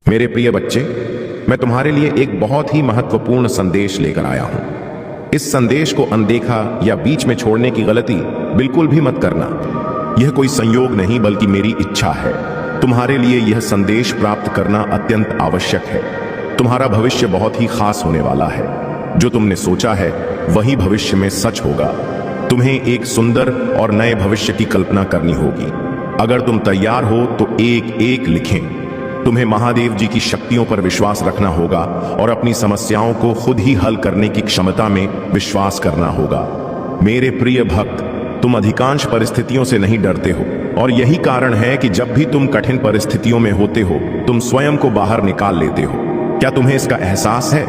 मेरे प्रिय बच्चे, मैं तुम्हारे लिए एक बहुत ही महत्वपूर्ण संदेश लेकर आया हूं। इस संदेश को अनदेखा या बीच में छोड़ने की गलती बिल्कुल भी मत करना। यह कोई संयोग नहीं बल्कि मेरी इच्छा है। तुम्हारे लिए यह संदेश प्राप्त करना अत्यंत आवश्यक है। तुम्हारा भविष्य बहुत ही खास होने वाला है। जो तुमने सोचा है वही भविष्य में सच होगा। तुम्हें एक सुंदर और नए भविष्य की कल्पना करनी होगी। अगर तुम तैयार हो तो एक एक लिखें। तुम्हें महादेव जी की शक्तियों पर विश्वास रखना होगा और अपनी समस्याओं को खुद ही हल करने की क्षमता में विश्वास करना होगा। मेरे प्रिय भक्त, तुम अधिकांश परिस्थितियों से नहीं डरते हो और यही कारण है कि जब भी तुम कठिन परिस्थितियों में होते हो तुम स्वयं को बाहर निकाल लेते हो। क्या तुम्हें इसका एहसास है?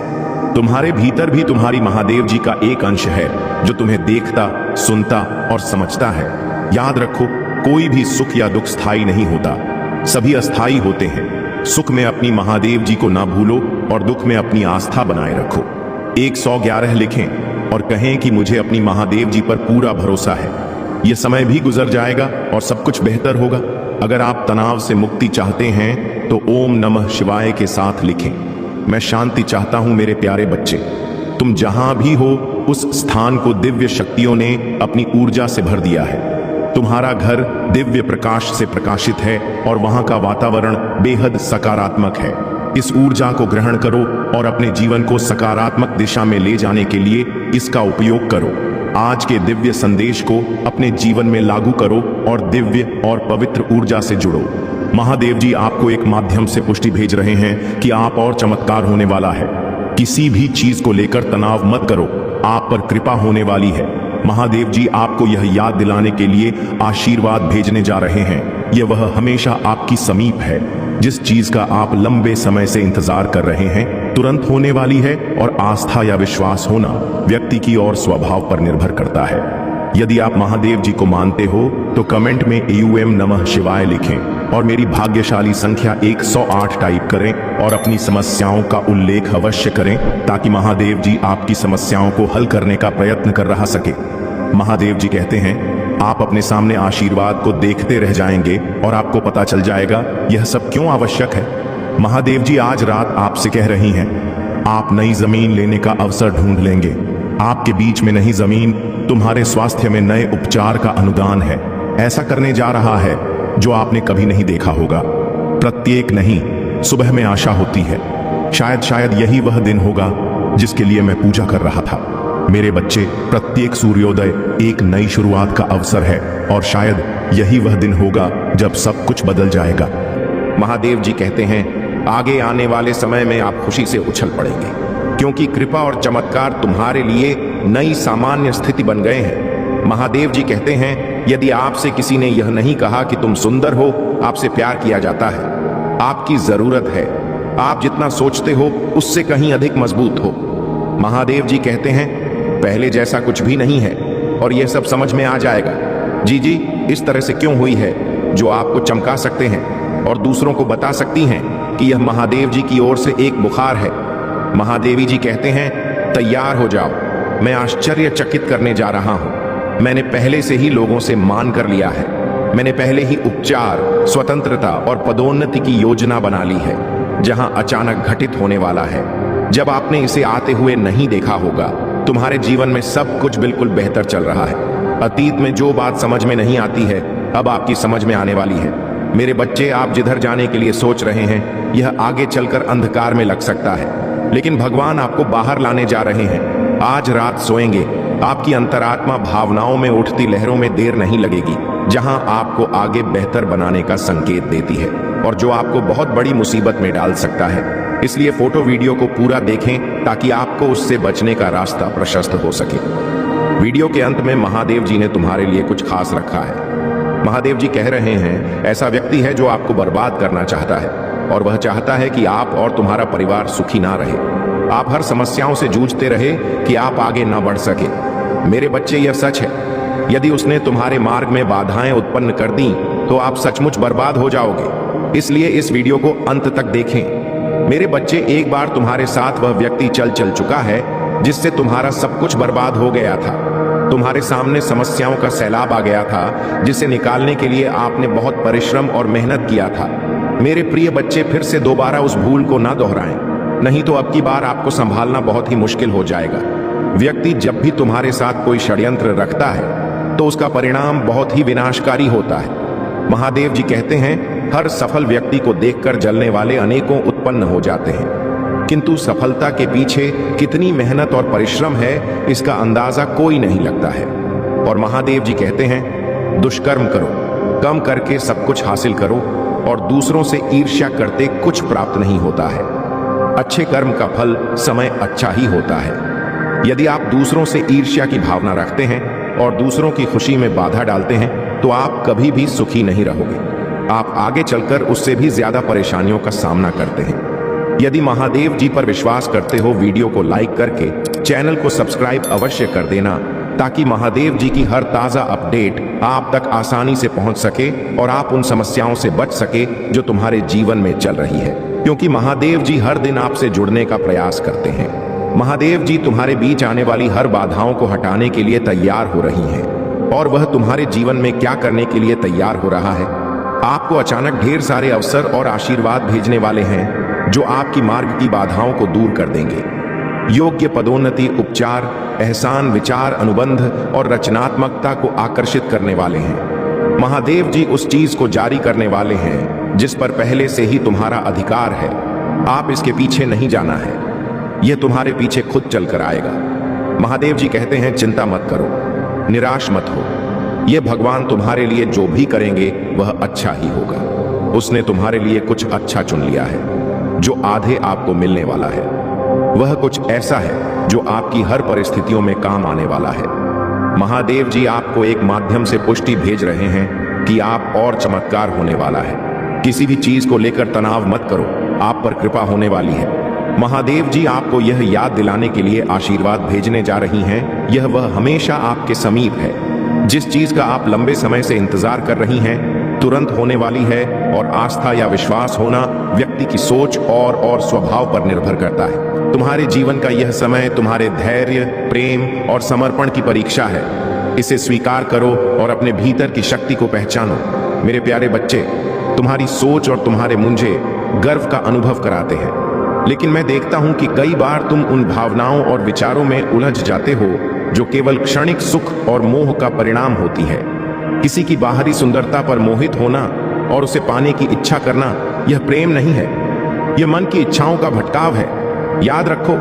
तुम्हारे भीतर भी तुम्हारी महादेव जी का एक अंश है जो तुम्हें देखता, सुनता और समझता है। याद रखो, कोई भी सुख या दुख स्थायी नहीं होता, सभी अस्थायी होते हैं। सुख में अपनी महादेव जी को ना भूलो और दुख में अपनी आस्था बनाए रखो। 111 लिखें और कहें कि मुझे अपनी महादेव जी पर पूरा भरोसा है। यह समय भी गुजर जाएगा और सब कुछ बेहतर होगा। अगर आप तनाव से मुक्ति चाहते हैं तो ओम नमः शिवाय के साथ लिखें। मैं शांति चाहता हूं मेरे प्यारे बच्चे। तुम जहां भी हो उस स्थान को दिव्य शक्तियों ने अपनी ऊर्जा से भर दिया है। तुम्हारा घर दिव्य प्रकाश से प्रकाशित है और वहां का वातावरण बेहद सकारात्मक है। इस ऊर्जा को ग्रहण करो और अपने जीवन को सकारात्मक दिशा में ले जाने के लिए इसका उपयोग करो। आज के दिव्य संदेश को अपने जीवन में लागू करो और दिव्य और पवित्र ऊर्जा से जुड़ो। महादेव जी आपको एक माध्यम से पुष्टि भेज रहे हैं कि आप और चमत्कार होने वाला है। किसी भी चीज को लेकर तनाव मत करो, आप पर कृपा होने वाली है। महादेव जी आपको यह याद दिलाने के लिए आशीर्वाद भेजने जा रहे हैं। यह वह हमेशा आपकी समीप है। जिस चीज का आप लंबे समय से इंतजार कर रहे हैं तुरंत होने वाली है और आस्था या विश्वास होना व्यक्ति की और स्वभाव पर निर्भर करता है। यदि आप महादेव जी को मानते हो तो कमेंट में ओम नमः शिवाय लिखें और मेरी भाग्यशाली संख्या 108 टाइप करें और अपनी समस्याओं का उल्लेख अवश्य करें ताकि महादेव जी आपकी समस्याओं को हल करने का प्रयत्न कर रहा सके। महादेव जी कहते हैं आप अपने सामने आशीर्वाद को देखते रह जाएंगे और आपको पता चल जाएगा यह सब क्यों आवश्यक है। महादेव जी आज रात आपसे कह रही हैं आप नई जमीन लेने का अवसर ढूंढ लेंगे। आपके बीच में नई जमीन तुम्हारे स्वास्थ्य में नए उपचार का अनुदान है। ऐसा करने जा रहा है जो आपने कभी नहीं देखा होगा। प्रत्येक नहीं सुबह में आशा होती है। शायद यही वह दिन होगा जिसके लिए मैं पूजा कर रहा था। मेरे बच्चे, प्रत्येक सूर्योदय एक नई शुरुआत का अवसर है और शायद यही वह दिन होगा जब सब कुछ बदल जाएगा। महादेव जी कहते हैं आगे आने वाले समय में आप खुशी से उछल पड़ेंगे क्योंकि कृपा और चमत्कार तुम्हारे लिए नई सामान्य स्थिति बन गए हैं। महादेव जी कहते हैं यदि आपसे किसी ने यह नहीं कहा कि तुम सुंदर हो, आपसे प्यार किया जाता है। आपकी जरूरत है आप जितना सोचते हो उससे कहीं अधिक मजबूत हो। महादेव जी कहते हैं पहले जैसा कुछ भी नहीं है और यह सब समझ में आ जाएगा। जी इस तरह से क्यों हुई है जो आपको चमका सकते हैं और दूसरों को बता सकती हैं कि यह महादेव जी की ओर से एक बुखार है। महादेवी जी कहते हैं तैयार हो जाओ, मैं आश्चर्यचकित करने जा रहा हूं। मैंने पहले से ही लोगों से मान कर लिया है। मैंने पहले ही उपचार, स्वतंत्रता और पदोन्नति की योजना बना ली है जहां अचानक घटित होने वाला है। जब आपने इसे आते हुए नहीं देखा होगा तुम्हारे जीवन में सब कुछ बिल्कुल बेहतर चल रहा है। अतीत में जो बात समझ में नहीं आती है अब आपकी समझ में आने वाली है। मेरे बच्चे, आप जिधर जाने के लिए सोच रहे हैं यह आगे चलकर अंधकार में लग सकता है, लेकिन भगवान आपको बाहर लाने जा रहे हैं। आज रात सोएंगे आपकी अंतरात्मा भावनाओं में उठती लहरों में देर नहीं लगेगी, जहां आपको आगे बेहतर बनाने का संकेत देती है और जो आपको बहुत बड़ी मुसीबत में डाल सकता है। इसलिए फोटो वीडियो को पूरा देखें ताकि आपको उससे बचने का रास्ता प्रशस्त हो सके। वीडियो के अंत में महादेव जी ने तुम्हारे लिए कुछ खास रखा है। महादेव जी कह रहे हैं ऐसा व्यक्ति है जो आपको बर्बाद करना चाहता है और वह चाहता है कि आप और तुम्हारा परिवार सुखी ना रहे। आप हर समस्याओं से जूझते रहे कि आप आगे ना बढ़ सके। मेरे बच्चे, यह सच है। यदि उसने तुम्हारे मार्ग में बाधाएं उत्पन्न कर दी तो आप सचमुच बर्बाद हो जाओगे। इसलिए इस वीडियो को अंत तक देखें। मेरे बच्चे, एक बार तुम्हारे साथ वह व्यक्ति चल चुका है जिससे तुम्हारा सब कुछ बर्बाद हो गया था। तुम्हारे सामने समस्याओं का सैलाब आ गया था जिसे निकालने के लिए आपने बहुत परिश्रम और मेहनत किया था। मेरे प्रिय बच्चे, फिर से दोबारा उस भूल को ना दोहराएं, नहीं तो अब की बार आपको संभालना बहुत ही मुश्किल हो जाएगा। व्यक्ति जब भी तुम्हारे साथ कोई षड्यंत्र रखता है तो उसका परिणाम बहुत ही विनाशकारी होता है। महादेव जी कहते हैं, हर सफल व्यक्ति को देखकर जलने वाले अनेकों उत्पन्न हो जाते हैं, किंतु सफलता के पीछे कितनी मेहनत और परिश्रम है इसका अंदाजा कोई नहीं लगता है। और महादेव जी कहते हैं, दुष्कर्म करो, कम करके सब कुछ हासिल करो, और दूसरों से ईर्ष्या करते कुछ प्राप्त नहीं होता है। अच्छे कर्म का फल समय अच्छा ही होता है। यदि आप दूसरों से ईर्ष्या की भावना रखते हैं और दूसरों की खुशी में बाधा डालते हैं तो आप कभी भी सुखी नहीं रहोगे। आप आगे चलकर उससे भी ज्यादा परेशानियों का सामना करते हैं। यदि महादेव जी पर विश्वास करते हो, वीडियो को लाइक करके चैनल को सब्सक्राइब अवश्य कर देना, ताकि महादेव जी की हर ताजा अपडेट आप तक आसानी से पहुंच सके और आप उन समस्याओं से बच सके जो तुम्हारे जीवन में चल रही है, क्योंकि महादेव जी हर दिन आपसे जुड़ने का प्रयास करते हैं। महादेव जी तुम्हारे बीच आने वाली हर बाधाओं को हटाने के लिए तैयार हो रही हैं, और वह तुम्हारे जीवन में क्या करने के लिए तैयार हो रहा है। आपको अचानक ढेर सारे अवसर और आशीर्वाद भेजने वाले हैं जो आपकी मार्ग की बाधाओं को दूर कर देंगे। योग्य पदोन्नति, उपचार, एहसान, विचार, अनुबंध और रचनात्मकता को आकर्षित करने वाले हैं। महादेव जी उस चीज को जारी करने वाले हैं जिस पर पहले से ही तुम्हारा अधिकार है। आप इसके पीछे नहीं जाना है, यह तुम्हारे पीछे खुद चलकर आएगा। महादेव जी कहते हैं, चिंता मत करो, निराश मत हो, यह भगवान तुम्हारे लिए जो भी करेंगे वह अच्छा ही होगा। उसने तुम्हारे लिए कुछ अच्छा चुन लिया है जो आधे आपको मिलने वाला है। वह कुछ ऐसा है जो आपकी हर परिस्थितियों में काम आने वाला है। महादेव जी आपको एक माध्यम से पुष्टि भेज रहे हैं कि आप और चमत्कार होने वाला है। किसी भी चीज को लेकर तनाव मत करो, आप पर कृपा होने वाली है। महादेव जी आपको यह याद दिलाने के लिए आशीर्वाद भेजने जा रही हैं, यह वह हमेशा आपके समीप है। जिस चीज का आप लंबे समय से इंतजार कर रही हैं तुरंत होने वाली है, और आस्था या विश्वास होना व्यक्ति की सोच और स्वभाव पर निर्भर करता है। तुम्हारे जीवन का यह समय तुम्हारे धैर्य, प्रेम और समर्पण की परीक्षा है। इसे स्वीकार करो और अपने भीतर की शक्ति को पहचानो। मेरे प्यारे बच्चे, तुम्हारी सोच और तुम्हारे मुंजे गर्व का अनुभव कराते हैं, लेकिन मैं देखता हूं कि कई बार तुम उन भावनाओं और विचारों में उलझ जाते हो जो केवल क्षणिक सुख और मोह का परिणाम होती है। किसी की बाहरी सुंदरता पर मोहित होना और उसे पाने की इच्छा करना, यह प्रेम नहीं है, यह मन की इच्छाओं का भटकाव है। याद रखो,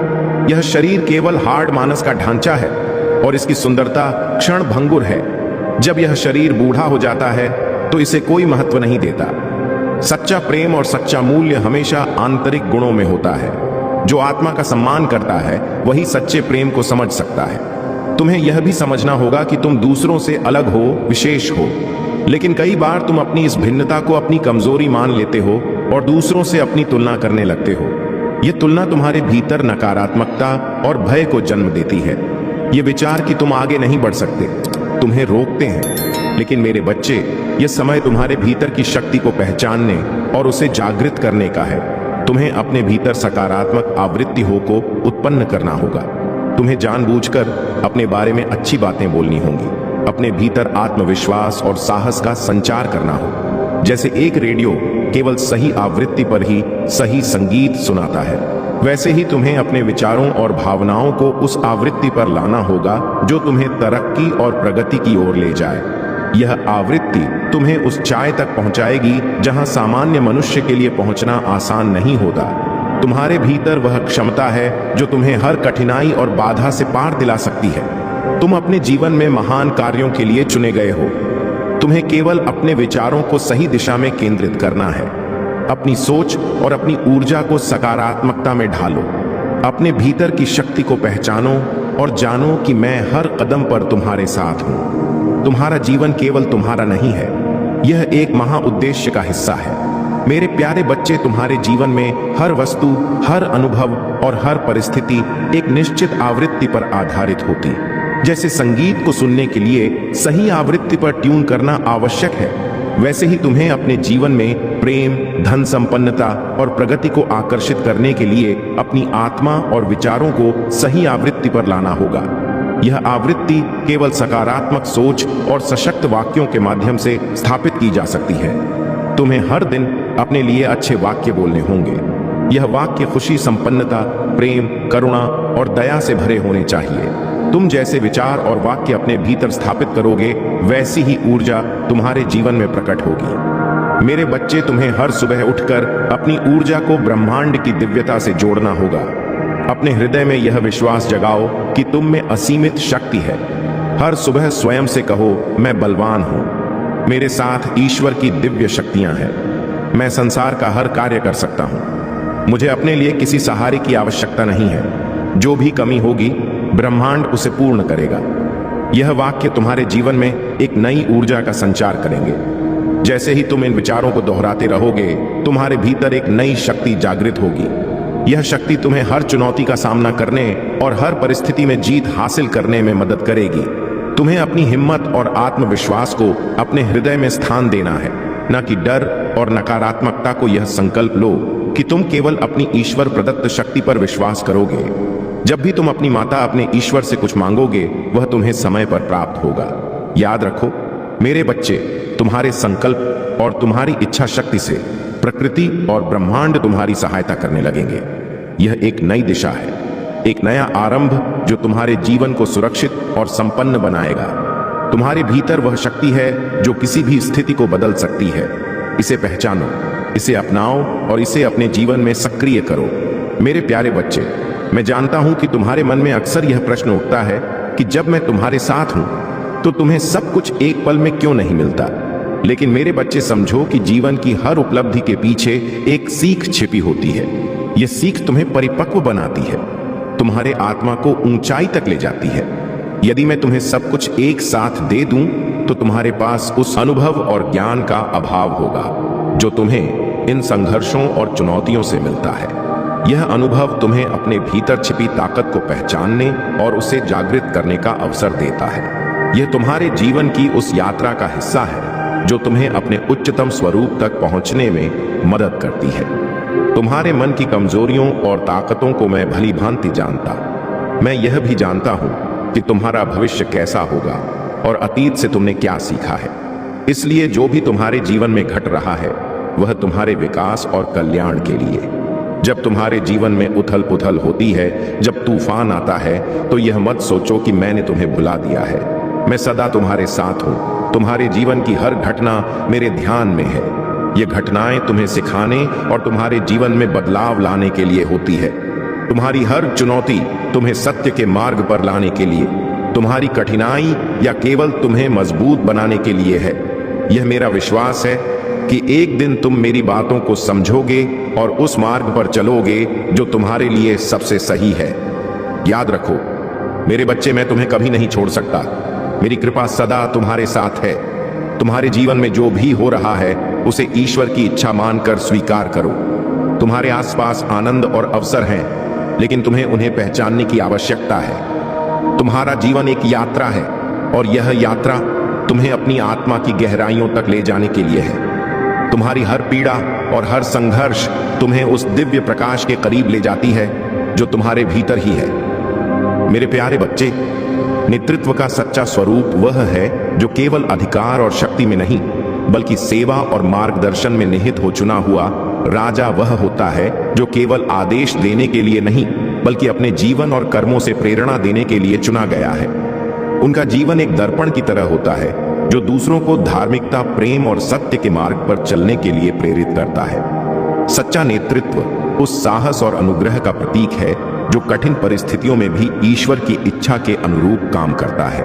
यह शरीर केवल हार्ड मानस का ढांचा है और इसकी सुंदरता क्षण भंगुर है। जब यह शरीर बूढ़ा हो जाता है तो इसे कोई महत्व नहीं देता। सच्चा प्रेम और सच्चा मूल्य हमेशा आंतरिक गुणों में होता है। जो आत्मा का सम्मान करता है वही सच्चे प्रेम को समझ सकता है। तुम्हें यह भी समझना होगा कि तुम दूसरों से अलग हो, विशेष हो, लेकिन कई बार तुम अपनी इस भिन्नता को अपनी कमजोरी मान लेते हो और दूसरों से अपनी तुलना करने लगते हो। यह तुलना तुम्हारे भीतर नकारात्मकता और भय को जन्म देती है। ये विचार कि तुम आगे नहीं बढ़ सकते तुम्हें रोकते हैं। लेकिन मेरे बच्चे, यह समय तुम्हारे भीतर की शक्ति को पहचानने और उसे जागृत करने का है। तुम्हें अपने भीतर सकारात्मक आवृत्ति हो को उत्पन्न करना होगा। तुम्हें जानबूझकर अपने बारे में अच्छी बातें बोलनी होंगी। अपने भीतर आत्मविश्वास और साहस का संचार करना हो। जैसे एक रेडियो केवल सही आवृत्ति पर ही सही संगीत सुनाता है, वैसे ही तुम्हें अपने विचारों और भावनाओं को उस आवृत्ति पर लाना होगा जो तुम्हें तरक्की और प्रगति की ओर ले जाए। यह आवृत्ति तुम्हें उस चाय तक पहुंचाएगी जहां सामान्य मनुष्य के लिए पहुंचना आसान नहीं होता। तुम्हारे भीतर वह क्षमता है जो तुम्हें हर कठिनाई और बाधा से पार दिला सकती है। तुम अपने जीवन में महान कार्यों के लिए चुने गए हो। तुम्हें केवल अपने विचारों को सही दिशा में केंद्रित करना है। अपनी सोच और अपनी ऊर्जा को सकारात्मकता में ढालो। अपने भीतर की शक्ति को पहचानो और जानो कि मैं हर कदम पर तुम्हारे साथ हूं। तुम्हारा जीवन केवल तुम्हारा नहीं है, यह एक महाउद्देश्य का हिस्सा है। मेरे प्यारे बच्चे, तुम्हारे जीवन में हर वस्तु, हर अनुभव और हर परिस्थिति एक निश्चित आवृत्ति पर आधारित होती। जैसे संगीत को सुनने के लिए सही आवृत्ति पर ट्यून करना आवश्यक है, वैसे ही तुम्हें अपने जीवन में प्रेम, धन संपन्नता और प्रगति को आकर्षित करने के लिए अपनी आत्मा और विचारों को सही आवृत्ति पर लाना होगा। यह आवृत्ति केवल सकारात्मक सोच और सशक्त वाक्यों के माध्यम से स्थापित की जा सकती है। तुम्हें हर दिन अपने लिए अच्छे वाक्य बोलने होंगे। यह वाक्य खुशी, संपन्नता, प्रेम, करुणा और दया से भरे होने चाहिए। तुम जैसे विचार और वाक्य अपने भीतर स्थापित करोगे, वैसी ही ऊर्जा तुम्हारे जीवन में प्रकट होगी। मेरे बच्चे, तुम्हें हर सुबह उठकर अपनी ऊर्जा को ब्रह्मांड की दिव्यता से जोड़ना होगा। अपने हृदय में यह विश्वास जगाओ कि तुम में असीमित शक्ति है। हर सुबह स्वयं से कहो, मैं बलवान हूं, मेरे साथ ईश्वर की दिव्य शक्तियां हैं, मैं संसार का हर कार्य कर सकता हूं, मुझे अपने लिए किसी सहारे की आवश्यकता नहीं है। जो भी कमी होगी, ब्रह्मांड उसे पूर्ण करेगा। यह वाक्य तुम्हारे जीवन में एक नई ऊर्जा का संचार करेंगे। जैसे ही तुम इन विचारों को दोहराते रहोगे, तुम्हारे भीतर एक नई शक्ति जागृत होगी। यह शक्ति तुम्हें हर चुनौती का सामना करने और हर परिस्थिति में जीत हासिल करने में मदद करेगी। तुम्हें अपनी हिम्मत और आत्मविश्वास को अपने हृदय में स्थान देना है, न कि डर और नकारात्मकता को। यह संकल्प लो कि तुम केवल अपनी ईश्वर प्रदत्त शक्ति पर विश्वास करोगे। जब भी तुम अपनी माता, अपने ईश्वर से कुछ मांगोगे, वह तुम्हें समय पर प्राप्त होगा। याद रखो मेरे बच्चे, तुम्हारे संकल्प और तुम्हारी इच्छा शक्ति से प्रकृति और ब्रह्मांड तुम्हारी सहायता करने लगेंगे। यह एक नई दिशा है, एक नया आरंभ जो तुम्हारे जीवन को सुरक्षित और संपन्न बनाएगा। तुम्हारे भीतर वह शक्ति है जो किसी भी स्थिति को बदल सकती है। इसे पहचानो, इसे अपनाओ और इसे अपने जीवन में सक्रिय करो। मेरे प्यारे बच्चे, मैं जानता हूं कि तुम्हारे मन में अक्सर यह प्रश्न उठता है कि जब मैं तुम्हारे साथ हूं तो तुम्हें सब कुछ एक पल में क्यों नहीं मिलता। लेकिन मेरे बच्चे, समझो कि जीवन की हर उपलब्धि के पीछे एक सीख छिपी होती है। यह सीख तुम्हें परिपक्व बनाती है, तुम्हारे आत्मा को ऊंचाई तक ले जाती है। यदि मैं तुम्हें सब कुछ एक साथ दे दूं तो तुम्हारे पास उस अनुभव और ज्ञान का अभाव होगा जो तुम्हें इन संघर्षों और चुनौतियों से मिलता है। यह अनुभव तुम्हें अपने भीतर छिपी ताकत को पहचानने और उसे जागृत करने का अवसर देता है। यह तुम्हारे जीवन की उस यात्रा का हिस्सा है जो तुम्हें अपने उच्चतम स्वरूप तक पहुंचने में मदद करती है। तुम्हारे मन की कमजोरियों और ताकतों को मैं भली भांति जानता। मैं यह भी जानता हूं कि तुम्हारा भविष्य कैसा होगा और अतीत से तुमने क्या सीखा है। इसलिए जो भी तुम्हारे जीवन में घट रहा है, वह तुम्हारे विकास और कल्याण के लिए। जब तुम्हारे जीवन में उथल पुथल होती है, जब तूफान आता है, तो यह मत सोचो कि मैंने तुम्हें भुला दिया है। मैं सदा तुम्हारे साथ हूं। तुम्हारे जीवन की हर घटना मेरे ध्यान में है। ये घटनाएं तुम्हें सिखाने और तुम्हारे जीवन में बदलाव लाने के लिए होती है। तुम्हारी हर चुनौती तुम्हें सत्य के मार्ग पर लाने के लिए, तुम्हारी कठिनाई या केवल तुम्हें मजबूत बनाने के लिए है। यह मेरा विश्वास है कि एक दिन तुम मेरी बातों को समझोगे और उस मार्ग पर चलोगे जो तुम्हारे लिए सबसे सही है। याद रखो मेरे बच्चे, मैं तुम्हें कभी नहीं छोड़ सकता। मेरी कृपा सदा तुम्हारे साथ है। तुम्हारे जीवन में जो भी हो रहा है, उसे ईश्वर की इच्छा मानकर स्वीकार करो। तुम्हारे आसपास आनंद और अवसर हैं, लेकिन तुम्हें उन्हें पहचानने की आवश्यकता है। तुम्हारा जीवन एक यात्रा है और यह यात्रा तुम्हें अपनी आत्मा की गहराइयों तक ले जाने के लिए है। तुम्हारी हर पीड़ा और हर संघर्ष तुम्हें उस दिव्य प्रकाश के करीब ले जाती है जो तुम्हारे भीतर ही है। मेरे प्यारे बच्चे, नेतृत्व का सच्चा स्वरूप वह है जो केवल अधिकार और शक्ति में नहीं, बल्कि सेवा और मार्गदर्शन में निहित हो चुना हुआ राजा वह होता है जो केवल आदेश देने के लिए नहीं, बल्कि अपने जीवन और कर्मों से प्रेरणा देने के लिए चुना गया है। उनका जीवन एक दर्पण की तरह होता है जो दूसरों को धार्मिकता, प्रेम और सत्य के मार्ग पर चलने के लिए प्रेरित करता है। सच्चा नेतृत्व उस साहस और अनुग्रह का प्रतीक है जो कठिन परिस्थितियों में भी ईश्वर की इच्छा के अनुरूप काम करता है।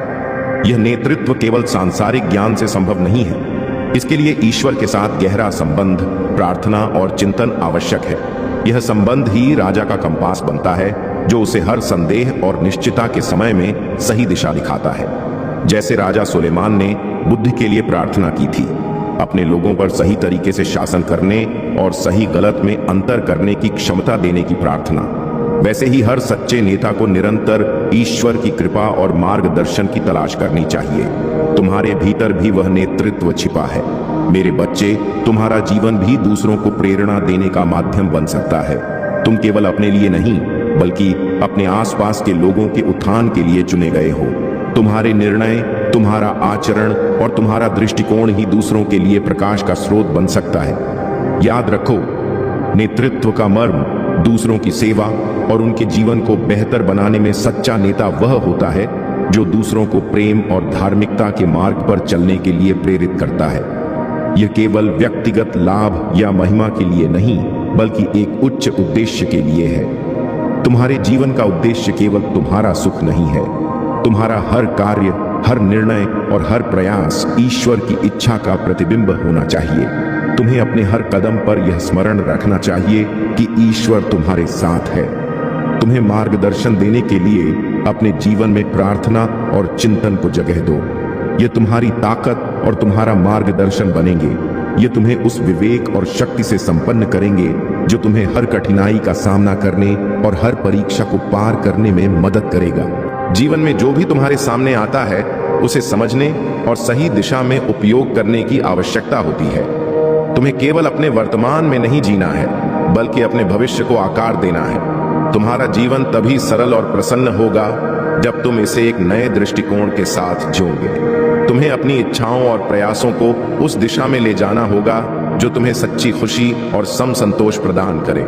यह नेतृत्व केवल सांसारिक ज्ञान से संभव नहीं है। इसके लिए ईश्वर के साथ गहरा संबंध, प्रार्थना और चिंतन आवश्यक है। यह संबंध ही राजा का कंपास बनता है जो उसे हर संदेह और निश्चितता के समय में सही दिशा दिखाता है। जैसे राजा सुलेमान ने बुद्धि के लिए प्रार्थना की थी, अपने लोगों पर सही तरीके से शासन करने और सही गलत में अंतर करने की क्षमता देने की प्रार्थना, वैसे ही हर सच्चे नेता को निरंतर ईश्वर की कृपा और मार्गदर्शन की तलाश करनी चाहिए। तुम्हारे भीतर भी वह नेतृत्व छिपा है। मेरे बच्चे, तुम्हारा जीवन भी दूसरों को प्रेरणा देने का माध्यम बन सकता है। तुम केवल अपने लिए नहीं, बल्कि अपने आसपास के लोगों के उत्थान के लिए चुने गए हो। तुम्हारे निर्णय, तुम्हारा आचरण और तुम्हारा दृष्टिकोण ही दूसरों के लिए प्रकाश का स्रोत बन सकता है। याद रखो, नेतृत्व का मर्म दूसरों की सेवा और उनके जीवन को बेहतर बनाने में सच्चा नेता वह होता है जो दूसरों को प्रेम और धार्मिकता के मार्ग पर चलने के लिए प्रेरित करता है। यह केवल व्यक्तिगत लाभ या महिमा के लिए नहीं, बल्कि एक उच्च उद्देश्य के लिए है। तुम्हारे जीवन का उद्देश्य केवल तुम्हारा सुख नहीं है। तुम्हारा हर कार्य, हर निर्णय और हर प्रयास ईश्वर की इच्छा का प्रतिबिंब होना चाहिए। तुम्हें अपने हर कदम पर यह स्मरण रखना चाहिए कि ईश्वर तुम्हारे साथ है। तुम्हें मार्गदर्शन देने के लिए अपने जीवन में प्रार्थना और चिंतन को जगह दो। ये तुम्हारी ताकत और तुम्हारा मार्गदर्शन बनेंगे। ये तुम्हें उस विवेक और शक्ति से संपन्न करेंगे जो तुम्हें हर कठिनाई का सामना करने और हर परीक्षा को पार करने में मदद करेगा। जीवन में जो भी तुम्हारे सामने आता है उसे समझने और सही दिशा में उपयोग करने की आवश्यकता होती है। तुम्हें केवल अपने वर्तमान में नहीं जीना है, बल्कि अपने भविष्य को आकार देना है। तुम्हारा जीवन तभी सरल और प्रसन्न होगा जब तुम इसे एक नए दृष्टिकोण के साथ जोड़ोगे। तुम्हें अपनी इच्छाओं और प्रयासों को उस दिशा में ले जाना होगा जो तुम्हें सच्ची खुशी और सम संतोष प्रदान करे।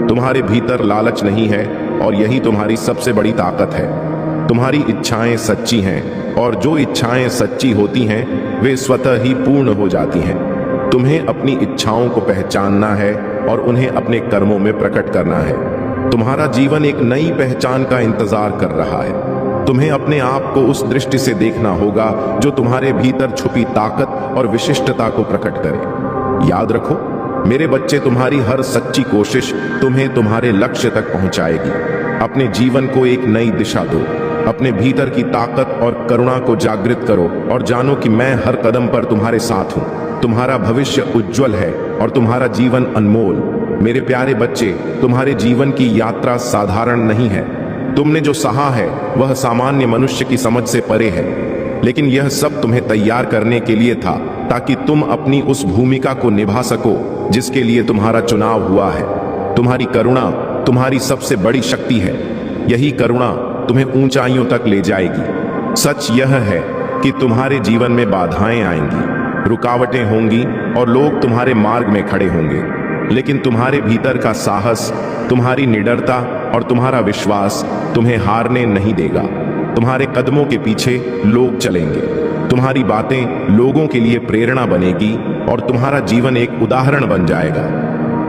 तुम्हारे भीतर लालच नहीं है और यही तुम्हारी सबसे बड़ी ताकत है। तुम्हारी इच्छाएं सच्ची हैं और जो इच्छाएं सच्ची होती हैं वे स्वतः ही पूर्ण हो जाती हैं। तुम्हें अपनी इच्छाओं को पहचानना है और उन्हें अपने कर्मों में प्रकट करना है। तुम्हारा जीवन एक नई पहचान का इंतजार कर रहा है। तुम्हें अपने आप को उस दृष्टि से देखना होगा जो तुम्हारे भीतर छुपी ताकत और विशिष्टता को प्रकट करे। याद रखो, मेरे बच्चे, तुम्हारी हर सच्ची कोशिश तुम्हें तुम्हारे लक्ष्य तक पहुंचाएगी। अपने जीवन को एक नई दिशा दो। अपने भीतर की ताकत और करुणा को जागृत करो और जानो कि मैं हर कदम पर तुम्हारे साथ हूं। तुम्हारा भविष्य उज्जवल है और तुम्हारा जीवन अनमोल। मेरे प्यारे बच्चे, तुम्हारे जीवन की यात्रा साधारण नहीं है। तुमने जो सहा है वह सामान्य मनुष्य की समझ से परे है, लेकिन यह सब तुम्हें तैयार करने के लिए था ताकि तुम अपनी उस भूमिका को निभा सको जिसके लिए तुम्हारा चुनाव हुआ है। तुम्हारी करुणा तुम्हारी सबसे बड़ी शक्ति है। यही करुणा तुम्हें ऊंचाइयों तक ले जाएगी। सच यह है कि तुम्हारे जीवन में बाधाएं आएंगी, रुकावटें होंगी और लोग तुम्हारे मार्ग में खड़े होंगे, लेकिन तुम्हारे भीतर का साहस, तुम्हारी निडरता और तुम्हारा विश्वास तुम्हें हारने नहीं देगा। तुम्हारे कदमों के पीछे लोग चलेंगे। तुम्हारी बातें लोगों के लिए प्रेरणा बनेगी और तुम्हारा जीवन एक उदाहरण बन जाएगा।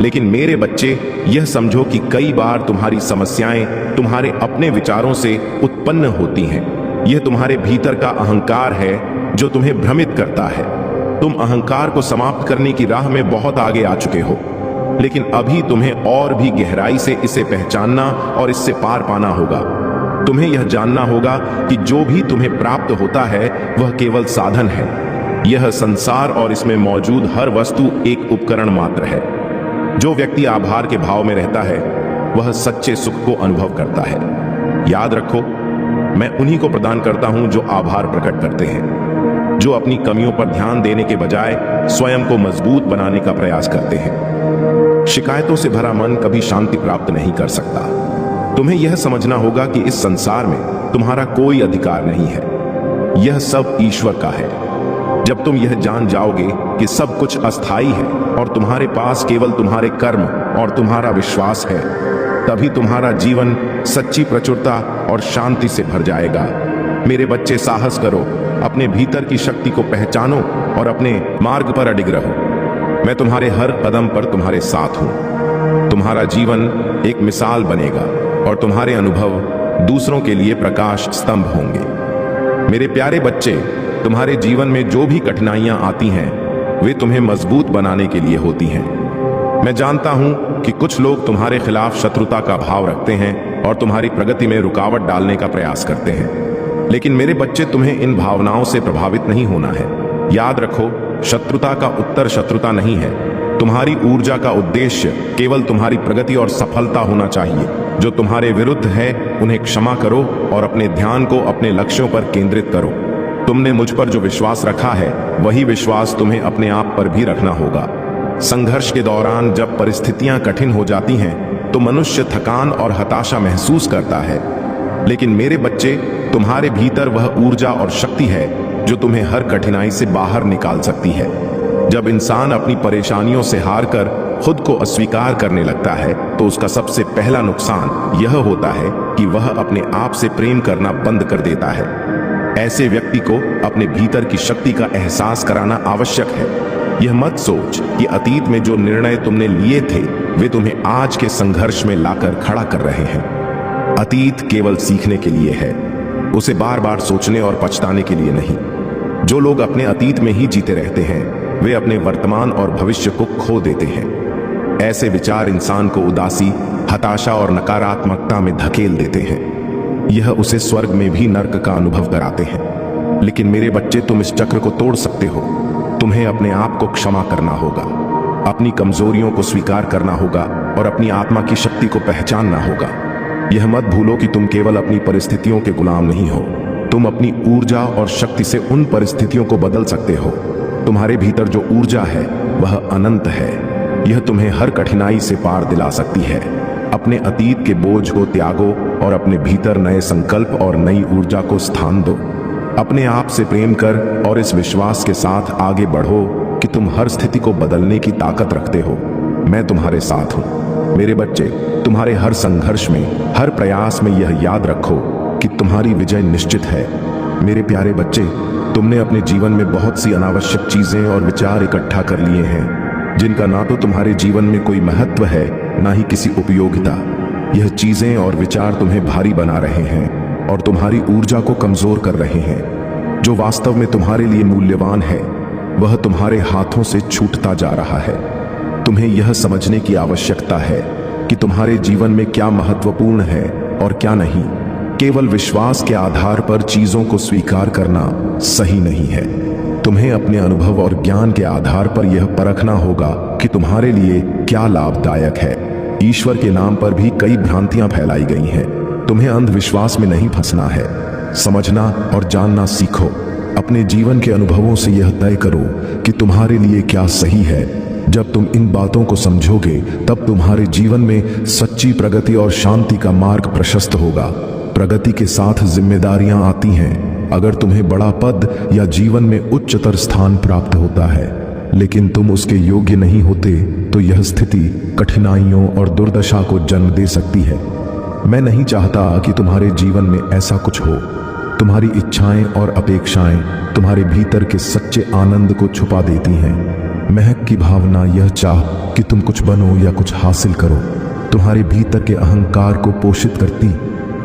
लेकिन मेरे बच्चे, यह समझो कि कई बार तुम्हारी समस्याएं तुम्हारे अपने विचारों से उत्पन्न होती हैं। यह तुम्हारे भीतर का अहंकार है जो तुम्हें भ्रमित करता है। तुम अहंकार को समाप्त करने की राह में बहुत आगे आ चुके हो, लेकिन अभी तुम्हें और भी गहराई से इसे पहचानना और इससे पार पाना होगा। तुम्हें यह जानना होगा कि जो भी तुम्हें प्राप्त होता है वह केवल साधन है। यह संसार और इसमें मौजूद हर वस्तु एक उपकरण मात्र है। जो व्यक्ति आभार के भाव में रहता है वह सच्चे सुख को अनुभव करता है। याद रखो, मैं उन्हीं को प्रदान करता हूं जो आभार प्रकट करते हैं, जो अपनी कमियों पर ध्यान देने के बजाय स्वयं को मजबूत बनाने का प्रयास करते हैं। शिकायतों से भरा मन कभी शांति प्राप्त नहीं कर सकता। तुम्हें यह समझना होगा कि इस संसार में तुम्हारा कोई अधिकार नहीं है। यह सब ईश्वर का है। जब तुम यह जान जाओगे कि सब कुछ अस्थाई है और तुम्हारे पास केवल तुम्हारे कर्म और तुम्हारा विश्वास है, तभी तुम्हारा जीवन सच्ची प्रचुरता और शांति से भर जाएगा। मेरे बच्चे, साहस करो, अपने भीतर की शक्ति को पहचानो और अपने मार्ग पर अडिग रहो। मैं तुम्हारे हर कदम पर तुम्हारे साथ हूं। तुम्हारा जीवन एक मिसाल बनेगा और तुम्हारे अनुभव दूसरों के लिए प्रकाश स्तंभ होंगे। मेरे प्यारे बच्चे, तुम्हारे जीवन में जो भी कठिनाइयां आती हैं वे तुम्हें मजबूत बनाने के लिए होती हैं। मैं जानता हूं कि कुछ लोग तुम्हारे खिलाफ शत्रुता का भाव रखते हैं और तुम्हारी प्रगति में रुकावट डालने का प्रयास करते हैं, लेकिन मेरे बच्चे, तुम्हें इन भावनाओं से प्रभावित नहीं होना है। याद रखो, शत्रुता का उत्तर शत्रुता नहीं है। तुम्हारी ऊर्जा का उद्देश्य केवल तुम्हारी प्रगति और सफलता होना चाहिए। जो तुम्हारे विरुद्ध है उन्हें क्षमा करो और अपने ध्यान को अपने लक्ष्यों पर केंद्रित करो। तुमने मुझ पर जो विश्वास रखा है वही विश्वास तुम्हें अपने आप पर भी रखना होगा। संघर्ष के दौरान जब परिस्थितियां कठिन हो जाती हैं तो मनुष्य थकान और हताशा महसूस करता है, लेकिन मेरे बच्चे, तुम्हारे भीतर वह ऊर्जा और शक्ति है जो तुम्हें हर कठिनाई से बाहर निकाल सकती है। जब इंसान अपनी परेशानियों से हारकर खुद को अस्वीकार करने लगता है तो उसका सबसे पहला नुकसान यह होता है कि वह अपने आप से प्रेम करना बंद कर देता है। ऐसे व्यक्ति को अपने भीतर की शक्ति का एहसास कराना आवश्यक है। यह मत सोच कि अतीत में जो निर्णय तुमने लिए थे वे तुम्हें आज के संघर्ष में लाकर खड़ा कर रहे हैं। अतीत केवल सीखने के लिए है, उसे बार बार सोचने और पछताने के लिए नहीं। जो लोग अपने अतीत में ही जीते रहते हैं वे अपने वर्तमान और भविष्य को खो देते हैं। ऐसे विचार इंसान को उदासी, हताशा और नकारात्मकता में धकेल देते हैं। यह उसे स्वर्ग में भी नर्क का अनुभव कराते हैं। लेकिन मेरे बच्चे, तुम इस चक्र को तोड़ सकते हो। तुम्हें अपने आप को क्षमा करना होगा, अपनी कमजोरियों को स्वीकार करना होगा और अपनी आत्मा की शक्ति को पहचानना होगा। यह मत भूलो कि तुम केवल अपनी परिस्थितियों के गुलाम नहीं हो। तुम अपनी ऊर्जा और शक्ति से उन परिस्थितियों को बदल सकते हो। तुम्हारे भीतर जो ऊर्जा है वह अनंत है। यह तुम्हें हर कठिनाई से पार दिला सकती है। अपने अतीत के बोझ को त्यागो और अपने भीतर नए संकल्प और नई ऊर्जा को स्थान दो। अपने आप से प्रेम कर और इस विश्वास के साथ आगे बढ़ो कि तुम हर स्थिति को बदलने की ताकत रखते हो। मैं तुम्हारे साथ हूं। मेरे बच्चे, तुम्हारे हर संघर्ष में, हर प्रयास में यह याद रखो कि तुम्हारी विजय निश्चित है। मेरे प्यारे बच्चे, तुमने अपने जीवन में बहुत सी अनावश्यक चीजें और विचार इकट्ठा कर लिए हैं जिनका ना तो तुम्हारे जीवन में कोई महत्व है ना ही किसी उपयोगिता। यह चीजें और विचार तुम्हें भारी बना रहे हैं और तुम्हारी ऊर्जा को कमजोर कर रहे हैं। जो वास्तव में तुम्हारे लिए मूल्यवान है वह तुम्हारे हाथों से छूटता जा रहा है। तुम्हें यह समझने की आवश्यकता है कि तुम्हारे जीवन में क्या महत्वपूर्ण है और क्या नहीं। केवल विश्वास के आधार पर चीजों को स्वीकार करना सही नहीं है। तुम्हें अपने अनुभव और ज्ञान के आधार पर यह परखना होगा कि तुम्हारे लिए क्या लाभदायक है। ईश्वर के नाम पर भी कई भ्रांतियां फैलाई गई हैं। तुम्हें अंधविश्वास में नहीं फंसना है। समझना और जानना सीखो। अपने जीवन के अनुभवों से यह तय करो कि तुम्हारे लिए क्या सही है। जब तुम इन बातों को समझोगे तब तुम्हारे जीवन में सच्ची प्रगति और शांति का मार्ग प्रशस्त होगा। प्रगति के साथ जिम्मेदारियां आती हैं। अगर तुम्हें बड़ा पद या जीवन में उच्चतर स्थान प्राप्त होता है लेकिन तुम उसके योग्य नहीं होते तो यह स्थिति कठिनाइयों और दुर्दशा को जन्म दे सकती है। मैं नहीं चाहता कि तुम्हारे जीवन में ऐसा कुछ हो। तुम्हारी इच्छाएं और अपेक्षाएं तुम्हारे भीतर के सच्चे आनंद को छुपा देती हैं। महक की भावना यह चाह कि तुम कुछ बनो या कुछ हासिल करो तुम्हारे भीतर के अहंकार को पोषित करती।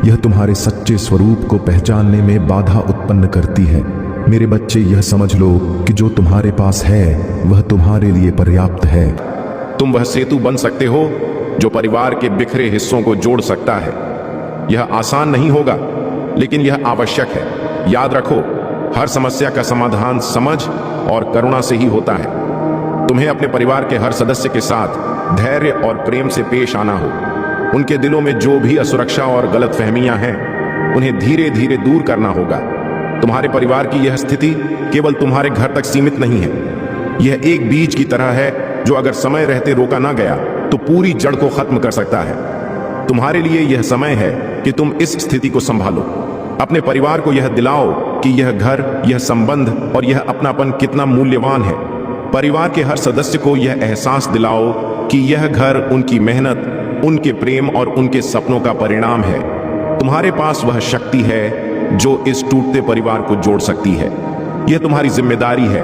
यह तुम्हारे सच्चे स्वरूप को पहचानने में बाधा उत्पन्न करती है। मेरे बच्चे, यह समझ लो कि जो तुम्हारे पास है वह तुम्हारे लिए पर्याप्त है। तुम वह सेतु बन सकते हो जो परिवार के बिखरे हिस्सों को जोड़ सकता है। यह आसान नहीं होगा लेकिन यह आवश्यक है। याद रखो, हर समस्या का समाधान समझ और करुणा से ही होता है। तुम्हें अपने परिवार के हर सदस्य के साथ धैर्य और प्रेम से पेश आना हो। उनके दिलों में जो भी असुरक्षा और गलतफहमियां हैं उन्हें धीरे धीरे दूर करना होगा। तुम्हारे परिवार की यह स्थिति केवल तुम्हारे घर तक सीमित नहीं है। यह एक बीज की तरह है जो अगर समय रहते रोका ना गया तो पूरी जड़ को खत्म कर सकता है। तुम्हारे लिए यह समय है कि तुम इस स्थिति को संभालो। अपने परिवार को यह दिलाओ कि यह घर, यह संबंध और यह अपनापन कितना मूल्यवान है। परिवार के हर सदस्य को यह एहसास दिलाओ कि यह घर उनकी मेहनत, उनके प्रेम और उनके सपनों का परिणाम है। तुम्हारे पास वह शक्ति है जो इस टूटते परिवार को जोड़ सकती है। यह तुम्हारी जिम्मेदारी है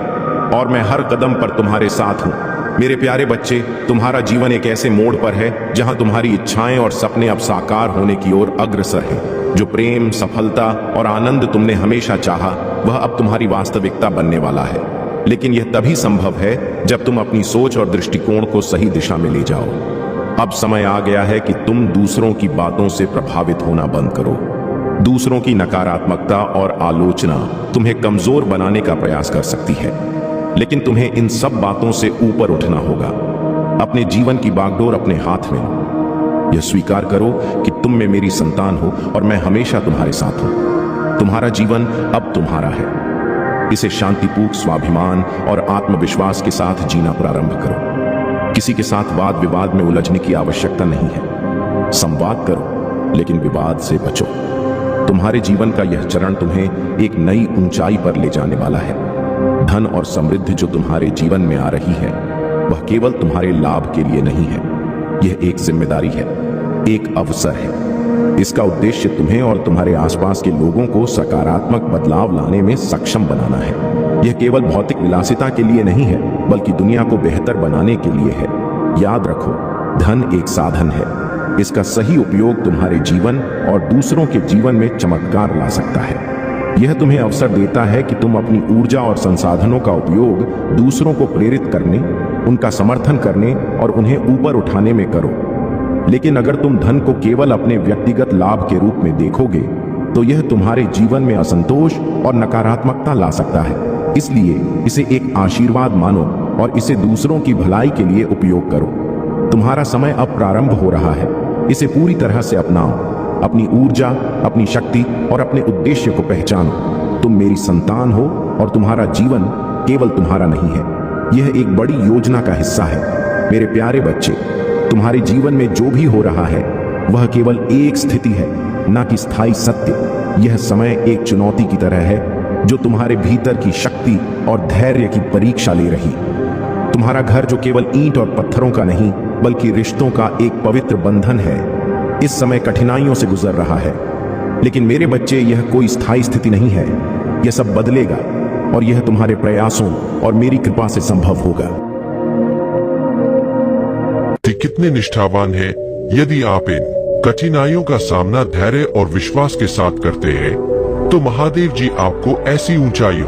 और मैं हर कदम पर तुम्हारे साथ हूं। मेरे प्यारे बच्चे, तुम्हारा जीवन एक ऐसे मोड़ पर है जहां तुम्हारी इच्छाएं और सपने अब साकार होने की ओर अग्रसर हैं। जो प्रेम, सफलता और आनंद तुमने हमेशा चाहा वह अब तुम्हारी वास्तविकता बनने वाला है। लेकिन यह तभी संभव है जब तुम अपनी सोच और दृष्टिकोण को सही दिशा में ले जाओ। अब समय आ गया है कि तुम दूसरों की बातों से प्रभावित होना बंद करो। दूसरों की नकारात्मकता और आलोचना तुम्हें कमजोर बनाने का प्रयास कर सकती है, लेकिन तुम्हें इन सब बातों से ऊपर उठना होगा। अपने जीवन की बागडोर अपने हाथ में लो। यह स्वीकार करो कि तुम में मेरी संतान हो और मैं हमेशा तुम्हारे साथ हूं। तुम्हारा जीवन अब तुम्हारा है। इसे शांतिपूर्ण, स्वाभिमान और आत्मविश्वास के साथ जीना प्रारंभ करो। किसी के साथ वाद विवाद में उलझने की आवश्यकता नहीं है। संवाद करो लेकिन विवाद से बचो। तुम्हारे जीवन का यह चरण तुम्हें एक नई ऊंचाई पर ले जाने वाला है। धन और समृद्धि जो तुम्हारे जीवन में आ रही है वह केवल तुम्हारे लाभ के लिए नहीं है। यह एक जिम्मेदारी है, एक अवसर है। इसका उद्देश्य तुम्हें और तुम्हारे आसपास के लोगों को सकारात्मक बदलाव लाने में सक्षम बनाना है। यह केवल भौतिक विलासिता के लिए नहीं है, बल्कि दुनिया को बेहतर बनाने के लिए है। याद रखो, धन एक साधन है। इसका सही उपयोग तुम्हारे जीवन और दूसरों के जीवन में चमत्कार ला सकता है। यह तुम्हें अवसर देता है कि तुम अपनी ऊर्जा और संसाधनों का उपयोग दूसरों को प्रेरित करने, उनका समर्थन करने और उन्हें ऊपर उठाने में करो। लेकिन अगर तुम धन को केवल अपने व्यक्तिगत लाभ के रूप में देखोगे तो यह तुम्हारे जीवन में असंतोष और नकारात्मकता ला सकता है। इसलिए इसे एक आशीर्वाद मानो और इसे दूसरों की भलाई के लिए उपयोग करो। तुम्हारा समय अब प्रारंभ हो रहा है। इसे पूरी तरह से अपनाओ। अपनी ऊर्जा, अपनी शक्ति और अपने उद्देश्य को पहचानो। तुम मेरी संतान हो और तुम्हारा जीवन केवल तुम्हारा नहीं है, यह एक बड़ी योजना का हिस्सा है। मेरे प्यारे बच्चे, तुम्हारे जीवन में जो भी हो रहा है वह केवल एक स्थिति है, ना कि स्थायी सत्य। यह समय एक चुनौती की तरह है जो तुम्हारे भीतर की शक्ति और धैर्य की परीक्षा ले रही। तुम्हारा घर जो केवल ईंट और पत्थरों का नहीं बल्कि रिश्तों का एक पवित्र बंधन है, इस समय कठिनाइयों से गुजर रहा है। लेकिन मेरे बच्चे, यह कोई स्थायी स्थिति नहीं है। यह सब बदलेगा और यह तुम्हारे प्रयासों और मेरी कृपा से संभव होगा। कितने निष्ठावान हैं। यदि आप इन कठिनाइयों का सामना धैर्य और विश्वास के साथ करते हैं तो महादेव जी आपको ऐसी ऊंचाइयों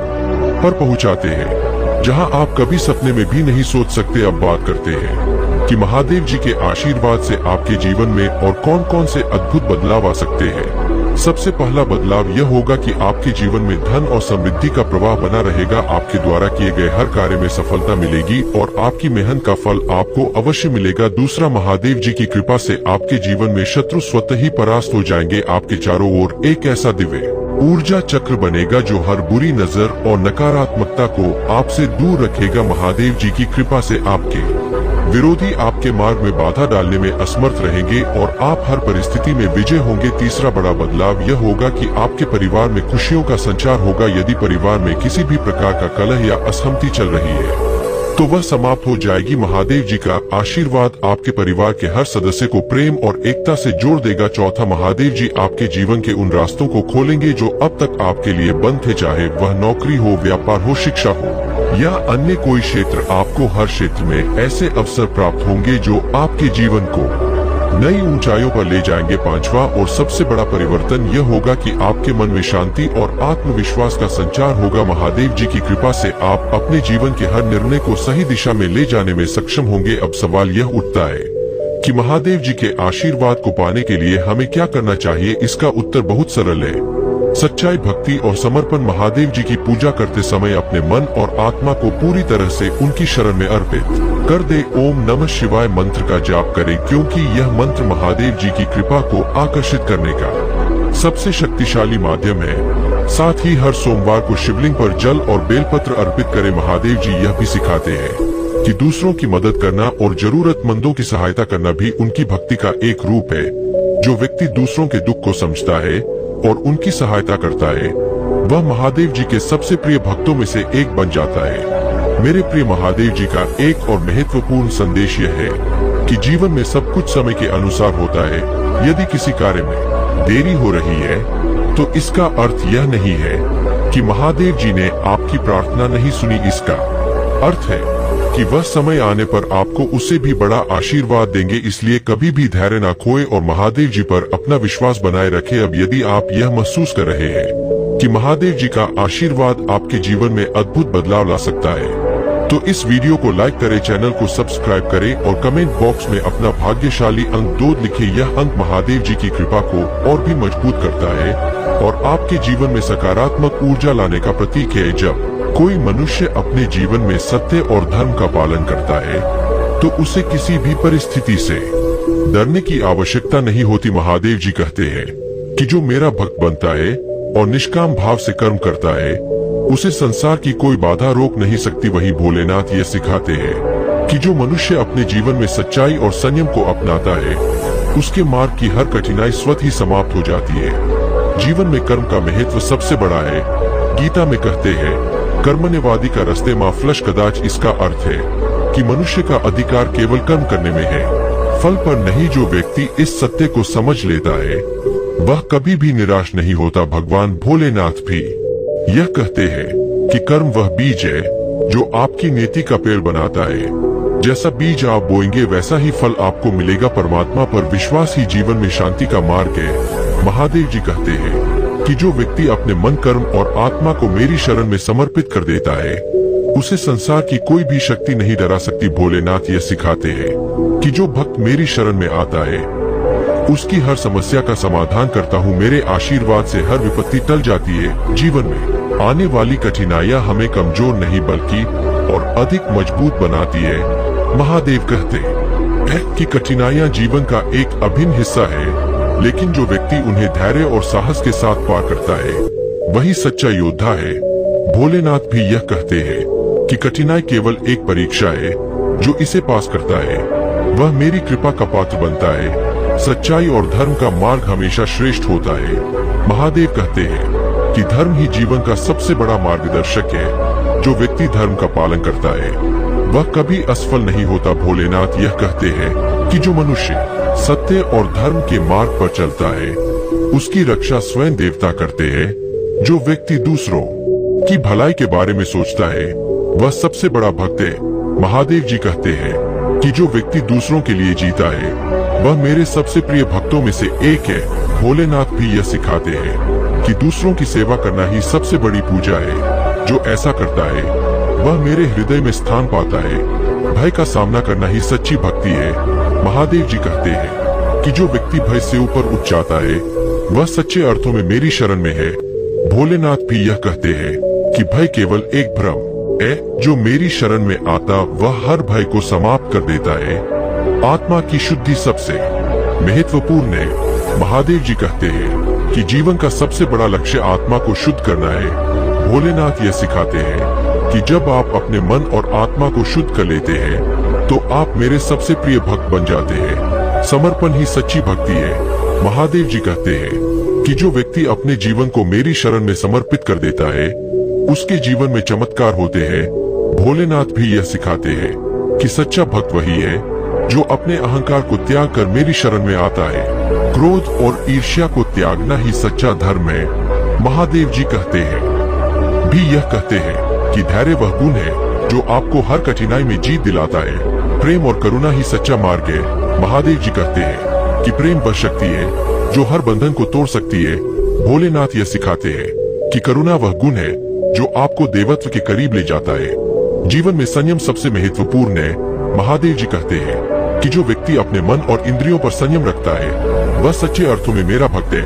पर पहुंचाते हैं जहां आप कभी सपने में भी नहीं सोच सकते। अब बात करते हैं कि महादेव जी के आशीर्वाद से आपके जीवन में और कौन कौन से अद्भुत बदलाव आ सकते हैं। सबसे पहला बदलाव यह होगा कि आपके जीवन में धन और समृद्धि का प्रवाह बना रहेगा। आपके द्वारा किए गए हर कार्य में सफलता मिलेगी और आपकी मेहनत का फल आपको अवश्य मिलेगा। दूसरा, महादेव जी की कृपा से आपके जीवन में शत्रु स्वतः ही परास्त हो जाएंगे। आपके चारों ओर एक ऐसा दिव्य ऊर्जा चक्र बनेगा जो हर बुरी नजर और नकारात्मकता को आपसे दूर रखेगा। महादेव जी की कृपा से आपके विरोधी आपके मार्ग में बाधा डालने में असमर्थ रहेंगे और आप हर परिस्थिति में विजय होंगे। तीसरा बड़ा बदलाव यह होगा कि आपके परिवार में खुशियों का संचार होगा। यदि परिवार में किसी भी प्रकार का कलह या असहमति चल रही है तो वह समाप्त हो जाएगी। महादेव जी का आशीर्वाद आपके परिवार के हर सदस्य को प्रेम और एकता से जोड़ देगा। चौथा, महादेव जी आपके जीवन के उन रास्तों को खोलेंगे जो अब तक आपके लिए बंद थे, चाहे वह नौकरी हो, व्यापार हो, शिक्षा हो या अन्य कोई क्षेत्र। आपको हर क्षेत्र में ऐसे अवसर प्राप्त होंगे जो आपके जीवन को नई ऊंचाइयों पर ले जाएंगे। पांचवा और सबसे बड़ा परिवर्तन यह होगा कि आपके मन में शांति और आत्मविश्वास का संचार होगा। महादेव जी की कृपा से आप अपने जीवन के हर निर्णय को सही दिशा में ले जाने में सक्षम होंगे। अब सवाल यह उठता है कि महादेव जी के आशीर्वाद को पाने के लिए हमें क्या करना चाहिए। इसका उत्तर बहुत सरल है, सच्चाई, भक्ति और समर्पण। महादेव जी की पूजा करते समय अपने मन और आत्मा को पूरी तरह से उनकी शरण में अर्पित कर दे। ओम नमः शिवाय मंत्र का जाप करें, क्योंकि यह मंत्र महादेव जी की कृपा को आकर्षित करने का सबसे शक्तिशाली माध्यम है। साथ ही हर सोमवार को शिवलिंग पर जल और बेलपत्र अर्पित करें। महादेव जी यह भी सिखाते हैं कि दूसरों की मदद करना और जरूरतमंदों की सहायता करना भी उनकी भक्ति का एक रूप है। जो व्यक्ति दूसरों के दुख को समझता है और उनकी सहायता करता है वह महादेव जी के सबसे प्रिय भक्तों में से एक बन जाता है। मेरे प्रिय महादेव जी का एक और महत्वपूर्ण संदेश यह है कि जीवन में सब कुछ समय के अनुसार होता है। यदि किसी कार्य में देरी हो रही है तो इसका अर्थ यह नहीं है कि महादेव जी ने आपकी प्रार्थना नहीं सुनी। इसका अर्थ है कि वह समय आने पर आपको उससे भी बड़ा आशीर्वाद देंगे। इसलिए कभी भी धैर्य ना खोए और महादेव जी पर अपना विश्वास बनाए रखें। अब यदि आप यह महसूस कर रहे हैं कि महादेव जी का आशीर्वाद आपके जीवन में अद्भुत बदलाव ला सकता है तो इस वीडियो को लाइक करें, चैनल को सब्सक्राइब करें और कमेंट बॉक्स में अपना भाग्यशाली अंक 2 लिखें। यह अंक महादेव जी की कृपा को और भी मजबूत करता है और आपके जीवन में सकारात्मक ऊर्जा लाने का प्रतीक है। जब कोई मनुष्य अपने जीवन में सत्य और धर्म का पालन करता है तो उसे किसी भी परिस्थिति से डरने की आवश्यकता नहीं होती। महादेव जी कहते हैं कि जो मेरा भक्त बनता है और निष्काम भाव से कर्म करता है उसे संसार की कोई बाधा रोक नहीं सकती। वही भोलेनाथ ये सिखाते हैं कि जो मनुष्य अपने जीवन में सच्चाई और संयम को अपनाता है उसके मार्ग की हर कठिनाई स्वतः ही समाप्त हो जाती है। जीवन में कर्म का महत्व सबसे बड़ा है। गीता में कहते हैं, कर्मण्यवादी का रस्ते मां फ्लश कदाच। इसका अर्थ है कि मनुष्य का अधिकार केवल कर्म करने में है, फल पर नहीं। जो व्यक्ति इस सत्य को समझ लेता है वह कभी भी निराश नहीं होता। भगवान भोलेनाथ भी यह कहते हैं कि कर्म वह बीज है जो आपकी नीति का पेड़ बनाता है। जैसा बीज आप बोएंगे वैसा ही फल आपको मिलेगा। परमात्मा पर विश्वास ही जीवन में शांति का मार्ग है। महादेव जी कहते हैं कि जो व्यक्ति अपने मन, कर्म और आत्मा को मेरी शरण में समर्पित कर देता है उसे संसार की कोई भी शक्ति नहीं डरा सकती। भोलेनाथ यह सिखाते हैं कि जो भक्त मेरी शरण में आता है उसकी हर समस्या का समाधान करता हूँ। मेरे आशीर्वाद से हर विपत्ति टल जाती है। जीवन में आने वाली कठिनाइयाँ हमें कमजोर नहीं बल्कि और अधिक मजबूत बनाती है। महादेव कहते हैं कि कठिनाइयाँ जीवन का एक अभिन्न हिस्सा है, लेकिन जो व्यक्ति उन्हें धैर्य और साहस के साथ पार करता है वही सच्चा योद्धा है। भोलेनाथ भी यह कहते हैं कि कठिनाई केवल एक परीक्षा है। जो इसे पास करता है वह मेरी कृपा का पात्र बनता है। सच्चाई और धर्म का मार्ग हमेशा श्रेष्ठ होता है। महादेव कहते हैं कि धर्म ही जीवन का सबसे बड़ा मार्गदर्शक है। जो व्यक्ति धर्म का पालन करता है वह कभी असफल नहीं होता। भोलेनाथ यह कहते हैं कि जो मनुष्य सत्य और धर्म के मार्ग पर चलता है उसकी रक्षा स्वयं देवता करते हैं। जो व्यक्ति दूसरों की भलाई के बारे में सोचता है वह सबसे बड़ा भक्त है। महादेव जी कहते हैं कि जो व्यक्ति दूसरों के लिए जीता है वह मेरे सबसे प्रिय भक्तों में से एक है। भोलेनाथ भी यह सिखाते हैं कि दूसरों की सेवा करना ही सबसे बड़ी पूजा है। जो ऐसा करता है वह मेरे हृदय में स्थान पाता है। भय का सामना करना ही सच्ची भक्ति है। महादेव जी कहते हैं कि जो व्यक्ति भय से ऊपर उठ जाता है वह सच्चे अर्थों में मेरी शरण में है। भोलेनाथ भी यह कहते हैं कि भय केवल एक भ्रम है। जो मेरी शरण में आता वह हर भय को समाप्त कर देता है। आत्मा की शुद्धि सबसे महत्वपूर्ण है। महादेव जी कहते हैं कि जीवन का सबसे बड़ा लक्ष्य आत्मा को शुद्ध करना है। भोलेनाथ यह सिखाते हैं कि जब आप अपने मन और आत्मा को शुद्ध कर लेते हैं तो आप मेरे सबसे प्रिय भक्त बन जाते हैं। समर्पण ही सच्ची भक्ति है। महादेव जी कहते हैं कि जो व्यक्ति अपने जीवन को मेरी शरण में समर्पित कर देता है उसके जीवन में चमत्कार होते हैं। भोलेनाथ भी यह सिखाते हैं कि सच्चा भक्त वही है जो अपने अहंकार को त्याग कर मेरी शरण में आता है। क्रोध और ईर्ष्या को त्यागना ही सच्चा धर्म है। महादेव जी कहते हैं यह कहते हैं कि धैर्य वह गुण है जो आपको हर कठिनाई में जीत दिलाता है। प्रेम और करुणा ही सच्चा मार्ग है। महादेव जी कहते हैं कि प्रेम वह शक्ति है जो हर बंधन को तोड़ सकती है। भोलेनाथ यह सिखाते हैं कि करुणा वह गुण है जो आपको देवत्व के करीब ले जाता है। जीवन में संयम सबसे महत्वपूर्ण है। महादेव जी कहते हैं कि जो व्यक्ति अपने मन और इंद्रियों पर संयम रखता है वह सच्चे अर्थों में मेरा भक्त है।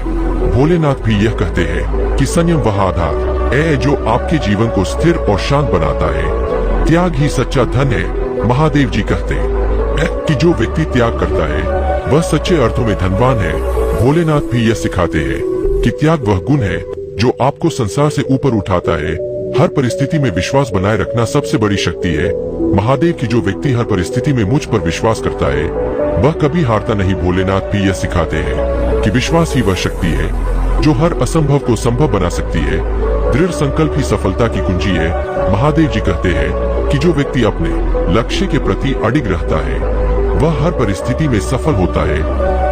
भोलेनाथ भी यह कहते हैं कि संयम वह आधार है जो आपके जीवन को स्थिर और शांत बनाता है। त्याग ही सच्चा धन है। महादेव जी कहते हैं कि जो व्यक्ति त्याग करता है वह सच्चे अर्थों में धनवान है। भोलेनाथ भी यह सिखाते हैं कि त्याग वह गुण है जो आपको संसार से ऊपर उठाता है। हर परिस्थिति में विश्वास बनाए रखना सबसे बड़ी शक्ति है। महादेव की जो व्यक्ति हर परिस्थिति में मुझ पर विश्वास करता है वह कभी हारता नहीं। भोलेनाथ भी यह सिखाते हैं कि विश्वास ही वह शक्ति है जो हर असंभव को संभव बना सकती है। दृढ़ संकल्प ही सफलता की कुंजी है। महादेव जी कहते हैं कि जो व्यक्ति अपने लक्ष्य के प्रति अडिग रहता है वह हर परिस्थिति में सफल होता है।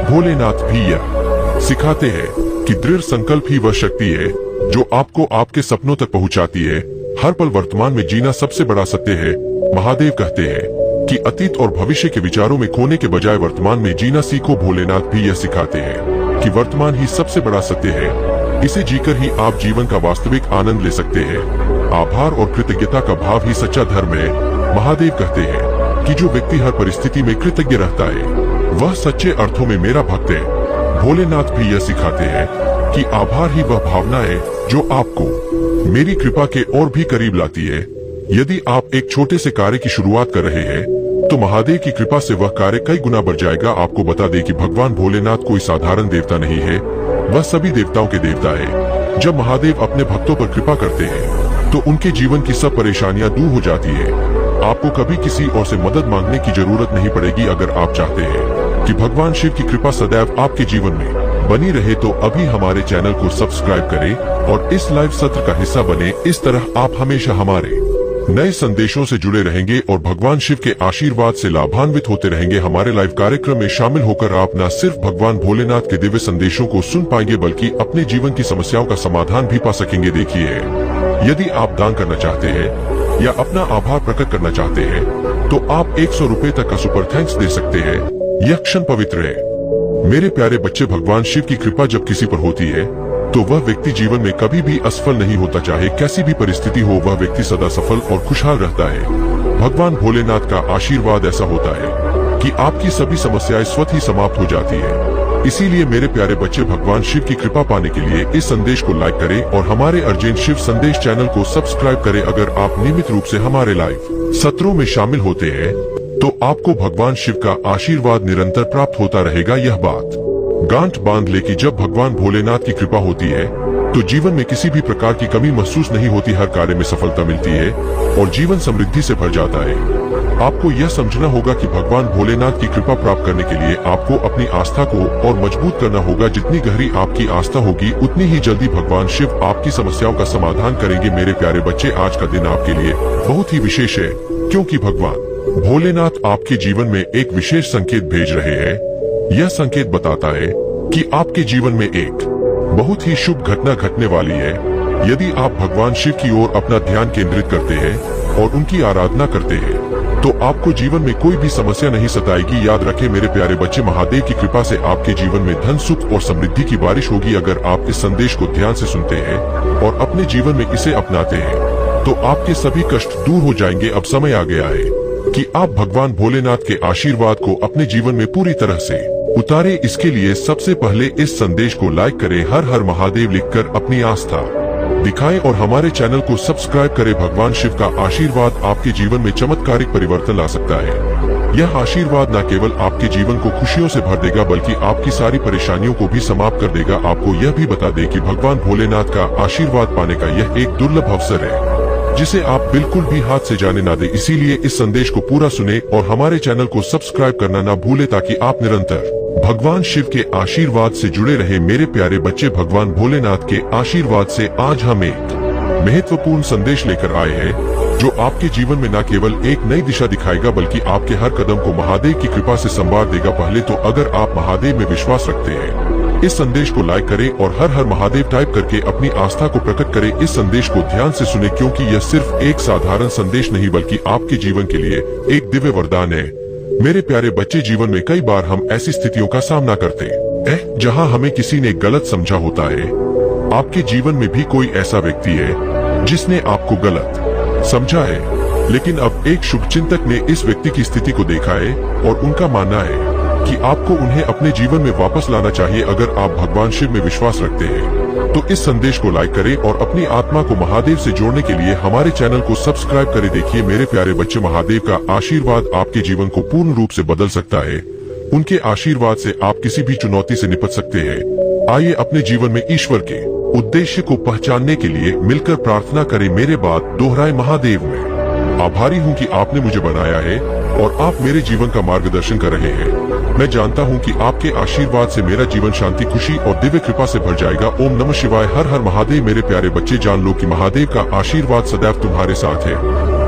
भोलेनाथ भी यह सिखाते हैं कि दृढ़ संकल्प ही वह शक्ति है जो आपको आपके सपनों तक पहुंचाती है। हर पल वर्तमान में जीना सबसे बड़ा सत्य है। महादेव कहते हैं कि अतीत और भविष्य के विचारों में खोने के बजाय वर्तमान में जीना सीखो। भोलेनाथ भी यह सिखाते हैं कि वर्तमान ही सबसे बड़ा सत्य है। इसे जीकर ही आप जीवन का वास्तविक आनंद ले सकते हैं। आभार और कृतज्ञता का भाव ही सच्चा धर्म है। महादेव कहते हैं कि जो व्यक्ति हर परिस्थिति में कृतज्ञ रहता है वह सच्चे अर्थों में मेरा भक्त है। भोलेनाथ भी यह सिखाते हैं कि आभार ही वह भावना है जो आपको मेरी कृपा के और भी करीब लाती है। यदि आप एक छोटे से कार्य की शुरुआत कर रहे हैं तो महादेव की कृपा से वह कार्य कई गुना बढ़ जाएगा। आपको बता दें कि भगवान भोलेनाथ कोई साधारण देवता नहीं है, वह सभी देवताओं के देवता है। जब महादेव अपने भक्तों पर कृपा करते हैं तो उनके जीवन की सब परेशानियां दूर हो जाती है। आपको कभी किसी और से मदद मांगने की जरूरत नहीं पड़ेगी। अगर आप चाहते हैं कि भगवान शिव की कृपा सदैव आपके जीवन में बनी रहे तो अभी हमारे चैनल को सब्सक्राइब करें और इस लाइव सत्र का हिस्सा बने। इस तरह आप हमेशा हमारे नए संदेशों से जुड़े रहेंगे और भगवान शिव के आशीर्वाद से लाभान्वित होते रहेंगे। हमारे लाइव कार्यक्रम में शामिल होकर आप न सिर्फ भगवान भोलेनाथ के दिव्य संदेशों को सुन पाएंगे बल्कि अपने जीवन की समस्याओं का समाधान भी पा सकेंगे। देखिए, यदि आप दान करना चाहते हैं या अपना आभार प्रकट करना चाहते हैं तो आप 100 रुपए तक का सुपर थैंक्स दे सकते हैं। यह क्षण पवित्र है। मेरे प्यारे बच्चे, भगवान शिव की कृपा जब किसी पर होती है तो वह व्यक्ति जीवन में कभी भी असफल नहीं होता। चाहे कैसी भी परिस्थिति हो, वह व्यक्ति सदा सफल और खुशहाल रहता है। भगवान भोलेनाथ का आशीर्वाद ऐसा होता है कि आपकी सभी समस्याएं स्वतः ही समाप्त हो जाती है। इसीलिए मेरे प्यारे बच्चे, भगवान शिव की कृपा पाने के लिए इस संदेश को लाइक करें और हमारे अर्जेंट शिव संदेश चैनल को सब्सक्राइब करें। अगर आप नियमित रूप से हमारे लाइव सत्रों में शामिल होते हैं तो आपको भगवान शिव का आशीर्वाद निरंतर प्राप्त होता रहेगा। यह बात गांठ बांध ले कि जब भगवान भोलेनाथ की कृपा होती है तो जीवन में किसी भी प्रकार की कमी महसूस नहीं होती। हर कार्य में सफलता मिलती है और जीवन समृद्धि से भर जाता है। आपको यह समझना होगा कि भगवान भोलेनाथ की कृपा प्राप्त करने के लिए आपको अपनी आस्था को और मजबूत करना होगा। जितनी गहरी आपकी आस्था होगी उतनी ही जल्दी भगवान शिव आपकी समस्याओं का समाधान करेंगे। मेरे प्यारे बच्चे, आज का दिन आपके लिए बहुत ही विशेष है क्योंकि भगवान भोलेनाथ आपके जीवन में एक विशेष संकेत भेज रहे हैं। यह संकेत बताता है कि आपके जीवन में एक बहुत ही शुभ घटना घटने वाली है। यदि आप भगवान शिव की ओर अपना ध्यान केंद्रित करते हैं और उनकी आराधना करते हैं तो आपको जीवन में कोई भी समस्या नहीं सताएगी। याद रखें मेरे प्यारे बच्चे, महादेव की कृपा से आपके जीवन में धन, सुख और समृद्धि की बारिश होगी। अगर आप इस संदेश को ध्यान से सुनते हैं और अपने जीवन में इसे अपनाते हैं तो आपके सभी कष्ट दूर हो जाएंगे। अब समय आ गया है कि आप भगवान भोलेनाथ के आशीर्वाद को अपने जीवन में पूरी तरह से उतारे। इसके लिए सबसे पहले इस संदेश को लाइक करें, हर हर महादेव लिखकर अपनी आस्था दिखाएं और हमारे चैनल को सब्सक्राइब करें। भगवान शिव का आशीर्वाद आपके जीवन में चमत्कारिक परिवर्तन ला सकता है। यह आशीर्वाद न केवल आपके जीवन को खुशियों से भर देगा बल्कि आपकी सारी परेशानियों को भी समाप्त कर देगा। आपको यह भी बता दें कि भगवान भोलेनाथ का आशीर्वाद पाने का यह एक दुर्लभ अवसर है जिसे आप बिल्कुल भी हाथ से जाने ना दें। इसीलिए इस संदेश को पूरा सुने और हमारे चैनल को सब्सक्राइब करना ना भूले ताकि आप निरंतर भगवान शिव के आशीर्वाद से जुड़े रहे। मेरे प्यारे बच्चे, भगवान भोलेनाथ के आशीर्वाद से आज हम एक महत्वपूर्ण संदेश लेकर आए हैं जो आपके जीवन में न केवल एक नई दिशा दिखाएगा बल्कि आपके हर कदम को महादेव की कृपा से संवार देगा। पहले तो अगर आप महादेव में विश्वास रखते हैं इस संदेश को लाइक करें और हर हर महादेव टाइप करके अपनी आस्था को प्रकट करें। इस संदेश को ध्यान से सुने क्योंकि यह सिर्फ एक साधारण संदेश नहीं बल्कि आपके जीवन के लिए एक दिव्य वरदान है। मेरे प्यारे बच्चे, जीवन में कई बार हम ऐसी स्थितियों का सामना करते हैं जहां हमें किसी ने गलत समझा होता है। आपके जीवन में भी कोई ऐसा व्यक्ति है जिसने आपको गलत समझा है, लेकिन अब एक शुभ चिंतक ने इस व्यक्ति की स्थिति को देखा है और उनका मानना है कि आपको उन्हें अपने जीवन में वापस लाना चाहिए। अगर आप भगवान शिव में विश्वास रखते हैं तो इस संदेश को लाइक करें और अपनी आत्मा को महादेव से जोड़ने के लिए हमारे चैनल को सब्सक्राइब करें। देखिए मेरे प्यारे बच्चे, महादेव का आशीर्वाद आपके जीवन को पूर्ण रूप से बदल सकता है। उनके आशीर्वाद से आप किसी भी चुनौती से निपट सकते हैं। आइए अपने जीवन में ईश्वर के उद्देश्य को पहचानने के लिए मिलकर प्रार्थना करें। मेरे बात दोहराए, महादेव में आभारी हूँ कि आपने मुझे बनाया है और आप मेरे जीवन का मार्गदर्शन कर रहे हैं। मैं जानता हूँ कि आपके आशीर्वाद से मेरा जीवन शांति, खुशी और दिव्य कृपा से भर जाएगा। ओम नमः शिवाय। हर हर महादेव। मेरे प्यारे बच्चे, जान लो कि महादेव का आशीर्वाद सदैव तुम्हारे साथ है।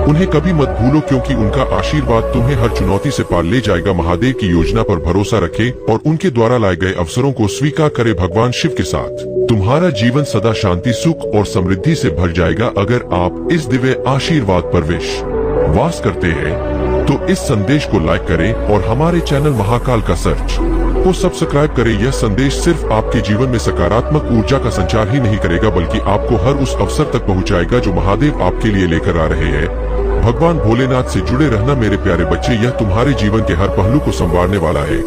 उन्हें कभी मत भूलो क्योंकि उनका आशीर्वाद तुम्हें हर चुनौती से पार ले जाएगा। महादेव की योजना पर भरोसा रखें और उनके द्वारा लाए गए अवसरों को स्वीकार करें। भगवान शिव के साथ तुम्हारा जीवन सदा शांति, सुख और समृद्धि से भर जाएगा। अगर आप इस दिव्य आशीर्वाद पर विश्वास करते हैं तो इस संदेश को लाइक करें और हमारे चैनल महाकाल का सर्च को सब्सक्राइब करें। यह संदेश सिर्फ आपके जीवन में सकारात्मक ऊर्जा का संचार ही नहीं करेगा बल्कि आपको हर उस अवसर तक पहुंचाएगा जो महादेव आपके लिए लेकर आ रहे हैं। भगवान भोलेनाथ से जुड़े रहना मेरे प्यारे बच्चे, यह तुम्हारे जीवन के हर पहलू को संवारने वाला है।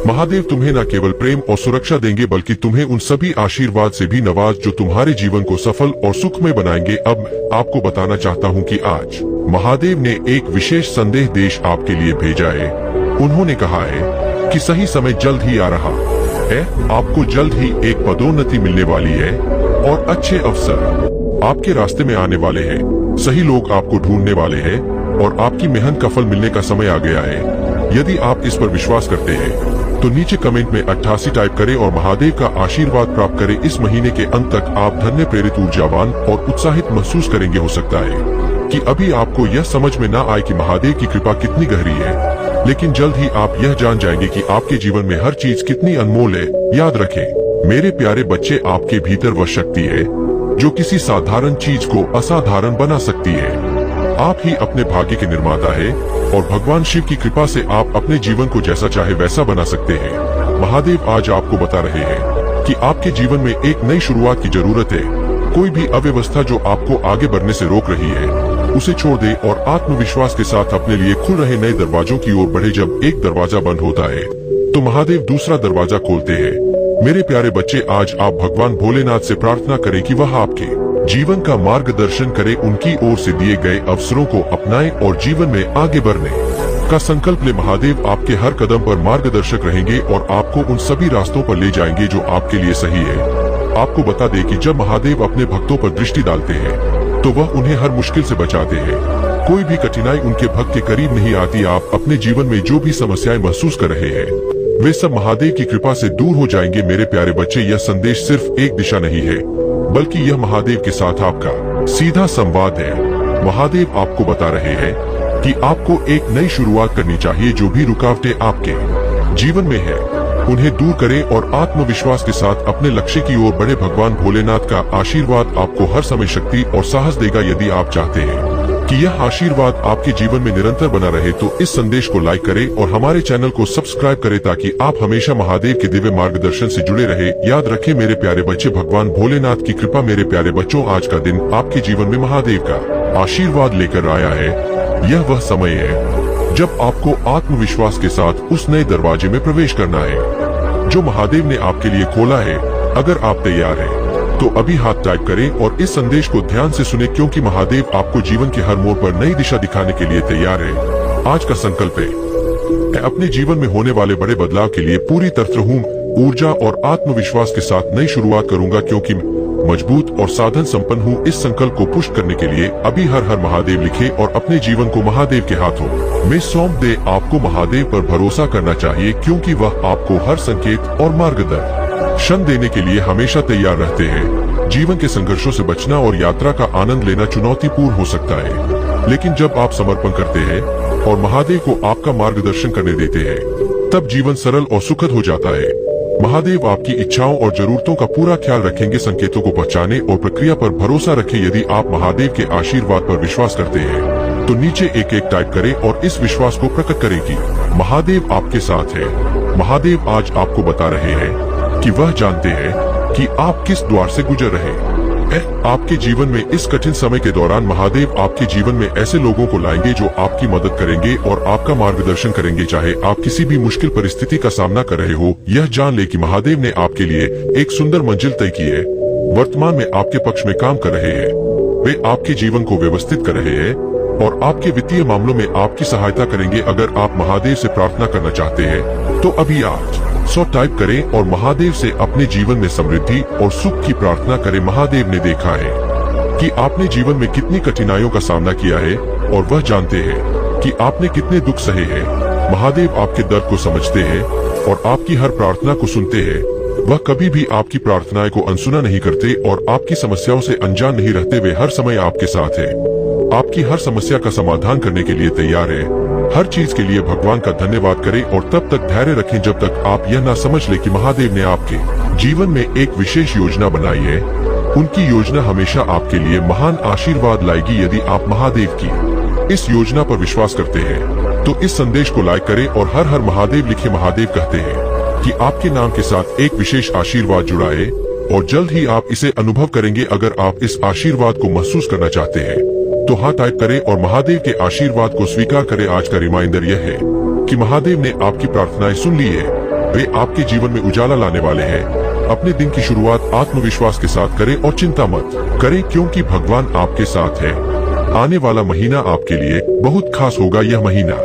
महादेव तुम्हें न केवल प्रेम और सुरक्षा देंगे बल्कि तुम्हें उन सभी आशीर्वाद से भी नवाज जो तुम्हारे जीवन को सफल और सुखमय बनाएंगे। अब आपको बताना चाहता हूँ कि आज महादेव ने एक विशेष संदेश आपके लिए भेजा है। उन्होंने कहा है कि सही समय जल्द ही आ रहा है। आपको जल्द ही एक पदोन्नति मिलने वाली है और अच्छे अवसर आपके रास्ते में आने वाले हैं। सही लोग आपको ढूंढने वाले हैं और आपकी मेहनत का फल मिलने का समय आ गया है। यदि आप इस पर विश्वास करते हैं तो नीचे कमेंट में 88 टाइप करें और महादेव का आशीर्वाद प्राप्त करें। इस महीने के अंत तक आप धन्य, प्रेरित, ऊर्जावान और उत्साहित महसूस करेंगे। हो सकता है कि अभी आपको यह समझ में ना आए कि महादेव की कृपा कितनी गहरी है, लेकिन जल्द ही आप यह जान जाएंगे कि आपके जीवन में हर चीज कितनी अनमोल है। याद रखें मेरे प्यारे बच्चे, आपके भीतर वह शक्ति है जो किसी साधारण चीज को असाधारण बना सकती है। आप ही अपने भाग्य के निर्माता है और भगवान शिव की कृपा से आप अपने जीवन को जैसा चाहे वैसा बना सकते हैं। महादेव आज आपको बता रहे हैं कि आपके जीवन में एक नई शुरुआत की जरूरत है। कोई भी अव्यवस्था जो आपको आगे बढ़ने से रोक रही है, उसे छोड़ दे और आत्मविश्वास के साथ अपने लिए खुल रहे नए दरवाजों की ओर बढ़े। जब एक दरवाजा बंद होता है तो महादेव दूसरा दरवाजा खोलते हैं। मेरे प्यारे बच्चे, आज आप भगवान भोलेनाथ से प्रार्थना करें कि वह आपके जीवन का मार्गदर्शन करे, उनकी ओर से दिए गए अवसरों को अपनाएं और जीवन में आगे बढ़ने का संकल्प ले। महादेव आपके हर कदम पर मार्गदर्शक रहेंगे और आपको उन सभी रास्तों पर ले जाएंगे जो आपके लिए सही है। आपको बता दें कि जब महादेव अपने भक्तों पर दृष्टि डालते हैं तो वह उन्हें हर मुश्किल से बचाते हैं। कोई भी कठिनाई उनके भक्त के करीब नहीं आती। आप अपने जीवन में जो भी समस्याएं महसूस कर रहे हैं, वे सब महादेव की कृपा से दूर हो जाएंगे। मेरे प्यारे बच्चे, यह संदेश सिर्फ एक दिशा नहीं है, बल्कि यह महादेव के साथ आपका सीधा संवाद है। महादेव आपको बता रहे हैं कि आपको एक नई शुरुआत करनी चाहिए। जो भी रुकावटें आपके जीवन में है, उन्हें दूर करें और आत्मविश्वास के साथ अपने लक्ष्य की ओर बढ़े। भगवान भोलेनाथ का आशीर्वाद आपको हर समय शक्ति और साहस देगा। यदि आप चाहते हैं कि यह आशीर्वाद आपके जीवन में निरंतर बना रहे, तो इस संदेश को लाइक करें और हमारे चैनल को सब्सक्राइब करें ताकि आप हमेशा महादेव के दिव्य मार्गदर्शन से जुड़े रहे। याद रखें मेरे प्यारे बच्चे, भगवान भोलेनाथ की कृपा। मेरे प्यारे बच्चों, आज का दिन आपके जीवन में महादेव का आशीर्वाद लेकर आया है। यह वह समय है जब आपको आत्मविश्वास के साथ उस नए दरवाजे में प्रवेश करना है जो महादेव ने आपके लिए खोला है। अगर आप तैयार हैं तो अभी हाथ टाइप करें और इस संदेश को ध्यान से सुने, क्योंकि महादेव आपको जीवन के हर मोड़ पर नई दिशा दिखाने के लिए तैयार है। आज का संकल्प है, मैं अपने जीवन में होने वाले बड़े बदलाव के लिए पूरी तरह हूँ, ऊर्जा और आत्मविश्वास के साथ नई शुरुआत करूंगा, क्योंकि मजबूत और साधन संपन्न हूँ। इस संकल्प को पुष्ट करने के लिए अभी हर हर महादेव लिखें और अपने जीवन को महादेव के हाथों में सौंप दे। आपको महादेव पर भरोसा करना चाहिए, क्योंकि वह आपको हर संकेत और मार्गदर्शन देने के लिए हमेशा तैयार रहते हैं। जीवन के संघर्षों से बचना और यात्रा का आनंद लेना चुनौतीपूर्ण हो सकता है, लेकिन जब आप समर्पण करते हैं और महादेव को आपका मार्गदर्शन करने देते हैं, तब जीवन सरल और सुखद हो जाता है। महादेव आपकी इच्छाओं और जरूरतों का पूरा ख्याल रखेंगे। संकेतों को पहचाने और प्रक्रिया पर भरोसा रखें। यदि आप महादेव के आशीर्वाद पर विश्वास करते हैं तो नीचे एक एक टाइप करें और इस विश्वास को प्रकट करें कि महादेव आपके साथ है। महादेव आज आपको बता रहे हैं कि वह जानते हैं कि आप किस द्वार से गुजर रहे हैं। आपके जीवन में इस कठिन समय के दौरान महादेव आपके जीवन में ऐसे लोगों को लाएंगे जो आपकी मदद करेंगे और आपका मार्गदर्शन करेंगे। चाहे आप किसी भी मुश्किल परिस्थिति का सामना कर रहे हो, यह जान ले कि महादेव ने आपके लिए एक सुंदर मंजिल तय की है। वर्तमान में आपके पक्ष में काम कर रहे हैं। वे आपके जीवन को व्यवस्थित कर रहे हैं और आपके वित्तीय मामलों में आपकी सहायता करेंगे। अगर आप महादेव से प्रार्थना करना चाहते हैं तो अभी आप 100 टाइप करें और महादेव से अपने जीवन में समृद्धि और सुख की प्रार्थना करें। महादेव ने देखा है कि आपने जीवन में कितनी कठिनाइयों का सामना किया है और वह जानते हैं कि आपने कितने दुख सहे हैं। महादेव आपके दर्द को समझते हैं और आपकी हर प्रार्थना को सुनते हैं। वह कभी भी आपकी प्रार्थनाएं को अनसुना नहीं करते और आपकी समस्याओं से अनजान नहीं रहते। वे हर समय आपके साथ है, आपकी हर समस्या का समाधान करने के लिए तैयार है। हर चीज के लिए भगवान का धन्यवाद करें और तब तक धैर्य रखें जब तक आप यह ना समझ ले कि महादेव ने आपके जीवन में एक विशेष योजना बनाई है। उनकी योजना हमेशा आपके लिए महान आशीर्वाद लाएगी। यदि आप महादेव की इस योजना पर विश्वास करते हैं तो इस संदेश को लाइक करें और हर हर महादेव लिखे। महादेव कहते हैं कि आपके नाम के साथ एक विशेष आशीर्वाद जुड़ा है और जल्द ही आप इसे अनुभव करेंगे। अगर आप इस आशीर्वाद को महसूस करना चाहते हैं तो हाँ टाइप करें और महादेव के आशीर्वाद को स्वीकार करें। आज का रिमाइंडर यह है कि महादेव ने आपकी प्रार्थनाएं सुन ली है। वे आपके जीवन में उजाला लाने वाले हैं। अपने दिन की शुरुआत आत्मविश्वास के साथ करें और चिंता मत करें, क्योंकि भगवान आपके साथ है। आने वाला महीना आपके लिए बहुत खास होगा। यह महीना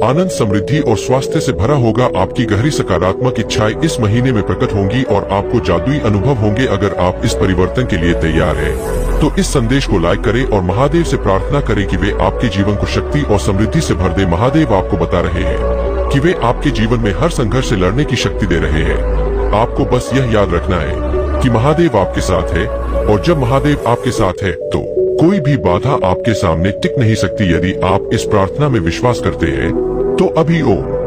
आनंद, समृद्धि और स्वास्थ्य से भरा होगा। आपकी गहरी सकारात्मक इच्छाएं इस महीने में प्रकट होंगी और आपको जादुई अनुभव होंगे। अगर आप इस परिवर्तन के लिए तैयार हैं तो इस संदेश को लाइक करें और महादेव से प्रार्थना करें कि वे आपके जीवन को शक्ति और समृद्धि से भर दे। महादेव आपको बता रहे हैं कि वे आपके जीवन में हर संघर्ष से लड़ने की शक्ति दे रहे हैं। आपको बस यह याद रखना है कि महादेव आपके साथ है, और जब महादेव आपके साथ है तो कोई भी बाधा आपके सामने टिक नहीं सकती। यदि आप इस प्रार्थना में विश्वास करते हैं तो अभी ओम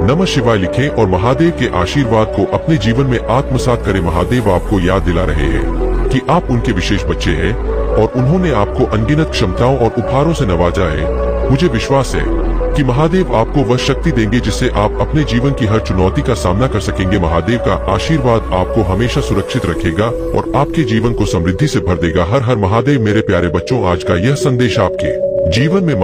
नमः शिवाय लिखें और महादेव के आशीर्वाद को अपने जीवन में आत्मसात करें। महादेव आपको याद दिला रहे हैं कि आप उनके विशेष बच्चे हैं और उन्होंने आपको अनगिनत क्षमताओं और उपहारों से नवाजा है। मुझे विश्वास है कि महादेव आपको वह शक्ति देंगे जिससे आप अपने जीवन की हर चुनौती का सामना कर सकेंगे। महादेव का आशीर्वाद आपको हमेशा सुरक्षित रखेगा और आपके जीवन को समृद्धि से भर देगा। हर हर महादेव। मेरे प्यारे बच्चों, आज का यह संदेश आपके जीवन में